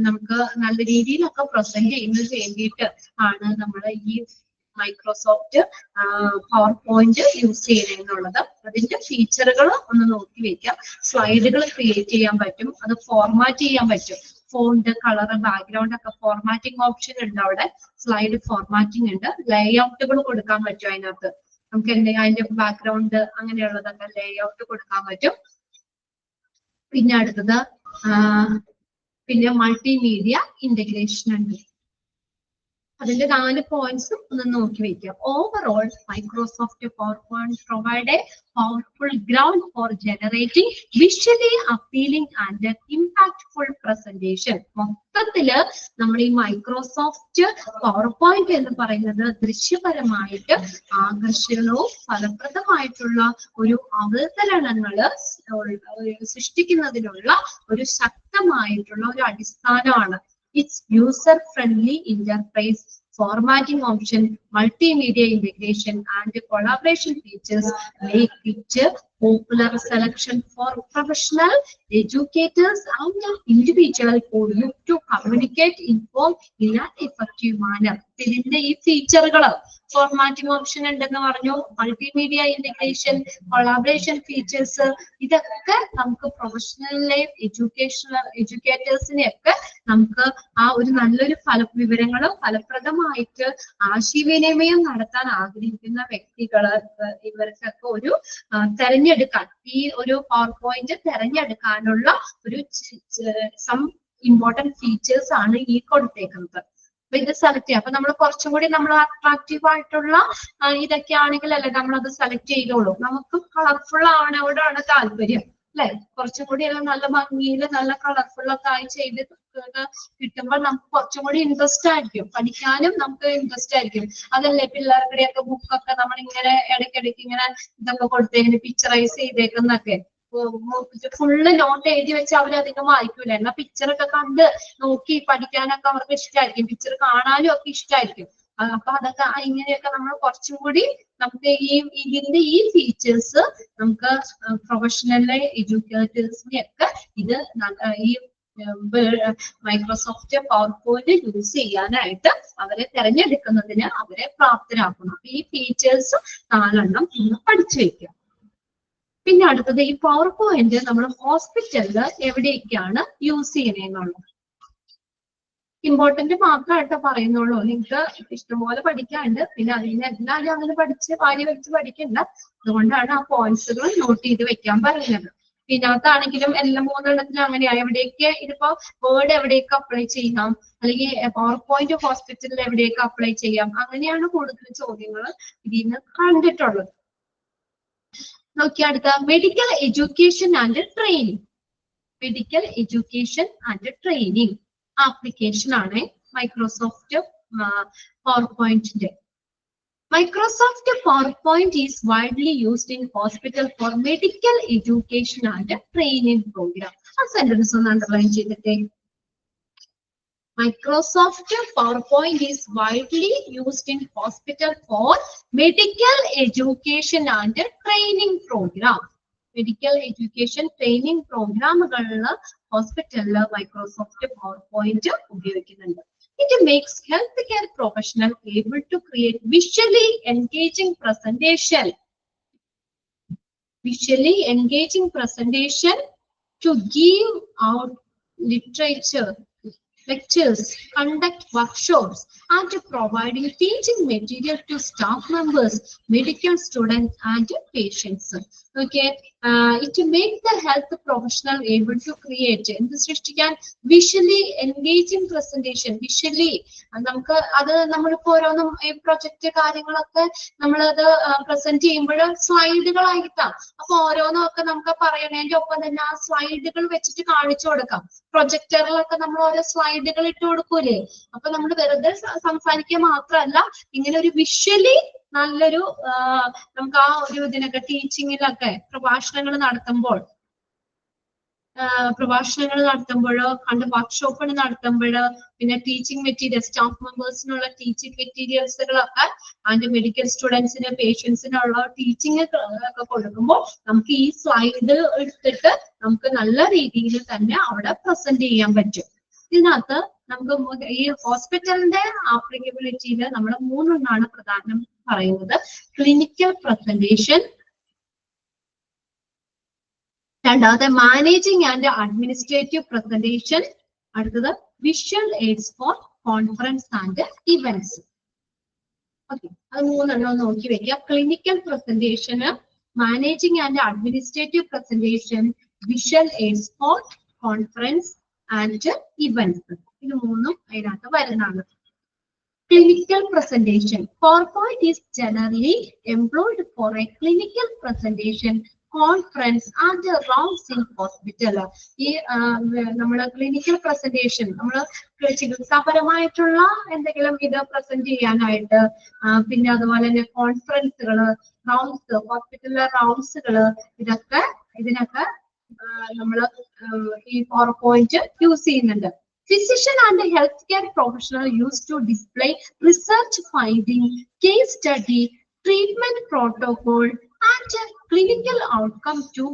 നമുക്ക് നല്ല രീതിയിലൊക്കെ പ്രസന്റ് ചെയ്യുന്നതിന് വേണ്ടിയിട്ട് ആണ് നമ്മൾ ഈ മൈക്രോസോഫ്റ്റ് PowerPoint യൂസ് ചെയ്യുന്നത്. അതിന്റെ ഫീച്ചറുകൾ ഒന്ന് നോക്കി വെക്കാം. സ്ലൈഡുകൾ ക്രിയേറ്റ് ചെയ്യാൻ പറ്റും, അത് ഫോർമാറ്റ് ചെയ്യാൻ പറ്റും. ഫോണ്ട്, കളർ, ബാക്ക്ഗ്രൗണ്ട് ഒക്കെ ഫോർമാറ്റിംഗ് ഓപ്ഷൻ ഉണ്ട് അവിടെ. സ്ലൈഡ് ഫോർമാറ്റിംഗ് ഉണ്ട്. ലേഔട്ടുകൾ കൊടുക്കാൻ പറ്റും അതിനകത്ത്. നമുക്ക് എന്തെങ്കിലും അതിന്റെ ബാക്ക്ഗ്രൗണ്ട് അങ്ങനെയുള്ളതൊക്കെ ലേഔട്ട് കൊടുക്കാൻ പറ്റും. പിന്നെ അടുത്തത് പിന്നെ മൾട്ടിമീഡിയ ഇന്റഗ്രേഷൻ ഉണ്ട്. അതിന്റെ 4 പോയിന്റ്സും ഒന്ന് നോക്കി വെക്കാം. Overall Microsoft PowerPoint provide a powerful ground for generating visually appealing and impactful presentation. മൊത്തത്തില് നമ്മൾ ഈ മൈക്രോസോഫ്റ്റ് PowerPoint എന്ന് പറയുന്നത് ദൃശ്യപരമായിട്ട് ആകർഷകവും ഫലപ്രദമായിട്ടുള്ള ഒരു അവതരണങ്ങള് സൃഷ്ടിക്കുന്നതിനുള്ള ഒരു ശക്തമായിട്ടുള്ള ഒരു അടിസ്ഥാനമാണ്. Its user-friendly interface, formatting option, multimedia integration, and collaboration features make it a popular selection for professional educators and individuals who look to communicate inform in an effective manner. ഇതിന്റെ ഈ ഫീച്ചറുകൾ ഫോർമാറ്റിംഗ് ഓപ്ഷൻ ഉണ്ടെന്ന് പറഞ്ഞു, multimedia integration, collaboration features, ഇതൊക്കെ നമുക്ക് professional എഡ്യൂക്കേറ്റേഴ്സിനെയൊക്കെ നമുക്ക് ആ ഒരു നല്ലൊരു വിവരങ്ങളും ഫലപ്രദമായിട്ട് ആശയവിനിമയം നടത്താൻ ആഗ്രഹിക്കുന്ന വ്യക്തികള് ഇവർക്കൊക്കെ ഒരു തെരഞ്ഞെടുക്കാൻ, ഈ ഒരു PowerPoint തെരഞ്ഞെടുക്കാനുള്ള ഒരു സം ഇമ്പോർട്ടന്റ് ഫീച്ചേഴ്സ് ആണ് ഈ കൊടുത്തേക്കുന്നത്. അപ്പൊ ഇത് സെലക്ട് ചെയ്യാം. അപ്പൊ നമ്മൾ കുറച്ചും കൂടി നമ്മൾ അട്രാക്റ്റീവ് ആയിട്ടുള്ള ഇതൊക്കെ ആണെങ്കിലല്ലേ നമ്മളത് സെലക്ട് ചെയ്തോളൂ. നമുക്ക് കളർഫുൾ ആവണോടാണ് താല്പര്യം അല്ലെ. കുറച്ചും കൂടി നല്ല ഭംഗിയിൽ നല്ല കളർഫുൾ ഒക്കെ ആയി ചെയ്ത് കിട്ടുമ്പോൾ നമുക്ക് കുറച്ചും കൂടി ഇൻട്രസ്റ്റ് ആയിരിക്കും. പഠിക്കാനും നമുക്ക് ഇൻട്രസ്റ്റ് ആയിരിക്കും. അതല്ലേ പിള്ളേരുടെയൊക്കെ ബുക്കൊക്കെ നമ്മളിങ്ങനെ ഇടയ്ക്കിടയ്ക്ക് ഇങ്ങനെ ഇതൊക്കെ കൊടുത്തേക്കിന് പിക്ചറൈസ് ചെയ്തേക്കുന്നൊക്കെ ഫുള്ള് നോട്ട് എഴുതി വെച്ച് അവരധികം വായിക്കൂല. എന്നാൽ പിക്ചറൊക്കെ കണ്ട് നോക്കി പഠിക്കാനൊക്കെ അവർക്ക് ഇഷ്ടമായിരിക്കും. പിക്ചർ കാണാനും ഒക്കെ ഇഷ്ടമായിരിക്കും. അപ്പൊ അതൊക്കെ ഇങ്ങനെയൊക്കെ നമ്മൾ കുറച്ചും കൂടി നമുക്ക് ഇതിന്റെ ഈ ഫീച്ചേഴ്സ് നമുക്ക് പ്രൊഫഷണൽ എഡ്യൂക്കേറ്റേഴ്സിനെയൊക്കെ ഇത് ഈ മൈക്രോസോഫ്റ്റ് PowerPoint യൂസ് ചെയ്യാനായിട്ട് അവരെ തിരഞ്ഞെടുക്കുന്നതിന് അവരെ പ്രാപ്തരാക്കുന്നു. അപ്പൊ ഈ ഫീച്ചേഴ്സ് 4 എണ്ണം ഇന്ന് പഠിച്ചു വെക്കുക. പിന്നെ അടുത്തത് ഈ PowerPoint നമ്മൾ ഹോസ്പിറ്റലില് എവിടെയൊക്കെയാണ് യൂസ് ചെയ്യുന്നതെന്നുള്ളത് ഇമ്പോർട്ടന്റ് മാത്രമായിട്ട് പറയുന്നുള്ളൂ. നിങ്ങൾക്ക് ഇഷ്ടംപോലെ പഠിക്കാനുണ്ട്. പിന്നെ അതിന് എല്ലാവരും അങ്ങനെ പഠിച്ച് വാരി വെച്ച് പഠിക്കണ്ട. അതുകൊണ്ടാണ് ആ പോയിന്റ്സുകൾ നോട്ട് ചെയ്ത് വെക്കാൻ പറയുന്നത്. ഇതിനകത്താണെങ്കിലും എല്ലാ മൂന്നെണ്ണത്തിലും അങ്ങനെയാണ്. എവിടെയൊക്കെ ഇതിപ്പോ വേർഡ് എവിടെയൊക്കെ അപ്ലൈ ചെയ്യാം, അല്ലെങ്കിൽ പവർ പോയിന്റ് ഹോസ്പിറ്റലിൽ എവിടെയൊക്കെ അപ്ലൈ ചെയ്യാം, അങ്ങനെയാണ് കൂടുതൽ ചോദ്യങ്ങൾ ഇതിൽ നിന്ന് കണ്ടിട്ടുള്ളത്. നോക്കി അടുത്ത medical education and training. Medical education and training application ആണ് Microsoft PowerPoint. Microsoft PowerPoint is widely used in hospital for medical education and training program. ആ സെന്റൻസ് ഒന്ന് അണ്ടർലൈൻ ചെയ്തിട്ടേ. Microsoft PowerPoint is widely used in hospital for medical education and training program. Medical education training പ്രോഗ്രാമുകളിൽ ഹോസ്പിറ്റലിൽ Microsoft PowerPoint ഉപയോഗിക്കുന്നുണ്ട്. It makes healthcare professionals able to create visually engaging presentation. Visually engaging presentation to give out literature, lectures, conduct workshops, and providing teaching material to staff members, medical students, and patients. Okay, it makes the health professional able to create and visually engaging presentation. Visually, നമുക്ക് അത് നമ്മളിപ്പോ ഓരോന്നും ഈ project കാര്യങ്ങളൊക്കെ നമ്മളത് present ചെയ്യുമ്പോൾ സ്ലൈഡുകളായിട്ടാണ്. അപ്പൊ ഓരോന്നൊക്കെ നമുക്ക് പറയണതിന്റെ ഒപ്പം തന്നെ ആ സ്ലൈഡുകൾ വെച്ചിട്ട് കാണിച്ചു കൊടുക്കാം. പ്രൊജക്ടറിലൊക്കെ നമ്മൾ ഓരോ സ്ലൈഡുകൾ ഇട്ട് കൊടുക്കൂലേ. അപ്പൊ നമ്മൾ വെറുതെ സംസാരിക്കുക മാത്രമല്ല, ഇങ്ങനെ ഒരു വിഷ്വലി നല്ലൊരു നമുക്ക് ആ ഒരു ഇതിനൊക്കെ ടീച്ചിങ്ങിലൊക്കെ പ്രഭാഷണങ്ങൾ നടത്തുമ്പോഴോ കണ്ട് വർക്ക്ഷോപ്പുകൾ നടത്തുമ്പോഴോ പിന്നെ ടീച്ചിങ് മെറ്റീരിയൽ സ്റ്റാഫ് മെമ്പേഴ്സിനുള്ള ടീച്ചിങ് മെറ്റീരിയൽസുകളൊക്കെ അതിന്റെ മെഡിക്കൽ സ്റ്റുഡൻസിന് പേഷ്യൻസിനുള്ള ടീച്ചിങ് ഒക്കെ കൊടുക്കുമ്പോൾ നമുക്ക് ഈ സ്ലൈഡ് എടുത്തിട്ട് നമുക്ക് നല്ല രീതിയിൽ തന്നെ അവിടെ പ്രസന്റ് ചെയ്യാൻ പറ്റും. ഇതിനകത്ത് നമുക്ക് ഈ ഹോസ്പിറ്റലിന്റെ ആപ്ലിക്കബിലിറ്റിയിൽ നമ്മൾ മൂന്നെണ്ണാണ് പ്രധാനം പറയുന്നത്. ക്ലിനിക്കൽ പ്രസന്റേഷൻ, രണ്ടാമത്തെ മാനേജിങ് ആൻഡ് അഡ്മിനിസ്ട്രേറ്റീവ് പ്രസന്റേഷൻ, അടുത്തത് visual aids for conference and events. Okay, അത് മൂന്നെണ്ണം നോക്കി വെക്കുക. ക്ലിനിക്കൽ പ്രസന്റേഷന്, managing and administrative presentation, visual aids for conference and events. ഇത് മൂന്നും അതിനകത്ത് വരുന്നതാണ്. Clinical presentation. PowerPoint is generally employed for a clinical presentation, conference and rounds in hospital. ഈ നമ്മള് ക്ലിനിക്കൽ പ്രസന്റേഷൻ നമ്മള് ചികിത്സാപരമായിട്ടുള്ള എന്തെങ്കിലും ഇത് പ്രസന്റ് ചെയ്യാനായിട്ട്, പിന്നെ അതുപോലെ തന്നെ കോൺഫറൻസുകള്, റൗണ്ട്സ്, ഹോസ്പിറ്റലിലെ റൗണ്ട്സുകള്, ഇതിനൊക്കെ നമ്മള് ഈ PowerPoint യൂസ് ചെയ്യുന്നുണ്ട്. Physician and healthcare professional used to display research finding, case study, treatment protocol, and clinical outcome to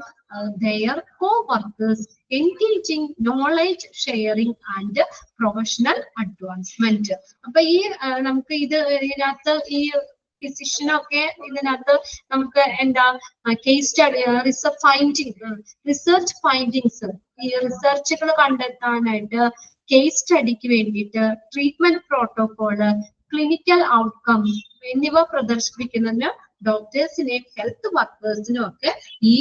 their co-workers, engaging knowledge sharing and professional advancement. അപ്പൊ ഈ നമുക്ക് ഇതിനകത്ത് ഈ ഫിസിഷ്യനൊക്കെ ഇതിനകത്ത് നമുക്ക് എന്താ കേസ് സ്റ്റഡി, റിസർച്ച് ഫൈൻഡിങ്സ്, ഈ റിസർച്ചുകൾ കണ്ടെത്താനായിട്ട്, കേസ് സ്റ്റഡിക്ക് വേണ്ടിയിട്ട്, ട്രീറ്റ്മെന്റ് പ്രോട്ടോകോള്, ക്ലിനിക്കൽ ഔട്ട്കം എന്നിവ പ്രദർശിപ്പിക്കുന്നതിന് ഡോക്ടേഴ്സിനെയും ഹെൽത്ത് വർക്കേഴ്സിനും ഒക്കെ ഈ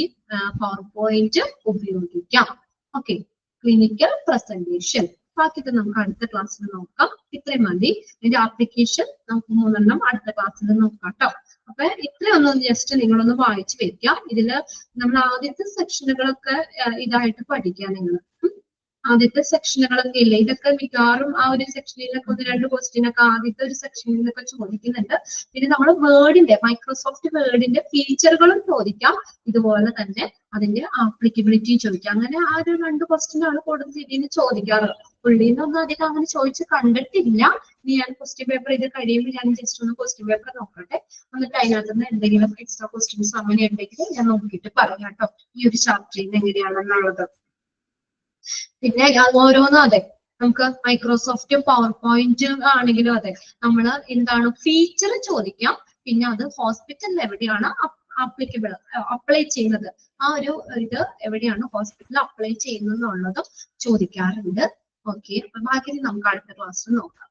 PowerPoint ഉപയോഗിക്കാം. Okay, clinical presentation. ബാക്കിയൊക്കെ നമുക്ക് അടുത്ത ക്ലാസ്സിൽ നോക്കാം. ഇത്രയും മതി. ഇതിന്റെ ആപ്ലിക്കേഷൻ നമുക്ക് മൂന്നെണ്ണം അടുത്ത ക്ലാസ്സിൽ നോക്കാം കേട്ടോ. അപ്പൊ ഇത്രയൊന്നും ജസ്റ്റ് നിങ്ങളൊന്ന് വായിച്ചു വെക്കാം. ഇതില് നമ്മൾ ആദ്യത്തെ സെക്ഷനുകളൊക്കെ ഇതായിട്ട് പഠിക്കാം. നിങ്ങൾ ആദ്യത്തെ സെക്ഷനുകളൊക്കെ ഇല്ലേ, ഇതൊക്കെ മിക്കവാറും ആ ഒരു സെക്ഷനിലൊക്കെ 1-2 ക്വസ്റ്റ്യൻ ഒക്കെ ആദ്യത്തെ ഒരു സെക്ഷനിൽ നിന്നൊക്കെ ചോദിക്കുന്നുണ്ട്. പിന്നെ നമ്മൾ മൈക്രോസോഫ്റ്റ് വേർഡിന്റെ ഫീച്ചറുകളും ചോദിക്കാം, ഇതുപോലെ തന്നെ അതിന്റെ ആപ്ലിക്കബിലിറ്റി ചോദിക്കാം. അങ്ങനെ ആ ഒരു 2 ക്വസ്റ്റ്യനാണ് കൂടുതൽ ഇതിന് ചോദിക്കാറ്. പുള്ളിന്നൊന്നും അധികം അങ്ങനെ ചോദിച്ച് കണ്ടിട്ടില്ല. ഇനി ഞാൻ ക്വസ്റ്റ്യൻ പേപ്പർ ഇത് കഴിയുമ്പോൾ ഞാൻ ജസ്റ്റ് ഒന്ന് ക്വസ്റ്റ്യൻ പേപ്പർ നോക്കട്ടെ, എന്നിട്ട് അതിനകത്ത് നിന്ന് എന്തെങ്കിലും എക്സ്ട്രാ ക്വസ്റ്റ്യൻസ് അങ്ങനെ ഉണ്ടെങ്കിൽ ഞാൻ നോക്കിയിട്ട് പറയാം കേട്ടോ, ഈ ഒരു ചാപ്റ്ററിൽ നിന്ന് എങ്ങനെയാണെന്നുള്ളത്. പിന്നെ ഓരോന്നും അതെ, നമുക്ക് മൈക്രോസോഫ്റ്റ് PowerPoint ആണെങ്കിലും അതെ, നമ്മൾ എന്താണ് ഫീച്ചർ ചോദിക്കാം. പിന്നെ അത് ഹോസ്പിറ്റലിൽ എവിടെയാണ് അപ്ലൈ ചെയ്യുന്നത്, ആ ഒരു ഇത് എവിടെയാണ് ഹോസ്പിറ്റലിൽ അപ്ലൈ ചെയ്യുന്നതെന്നുള്ളതും ചോദിക്കാറുണ്ട്. ഓക്കെ, അപ്പൊ ബാക്കി നമുക്ക് അടുത്ത ക്ലാസ്സിൽ നോക്കാം.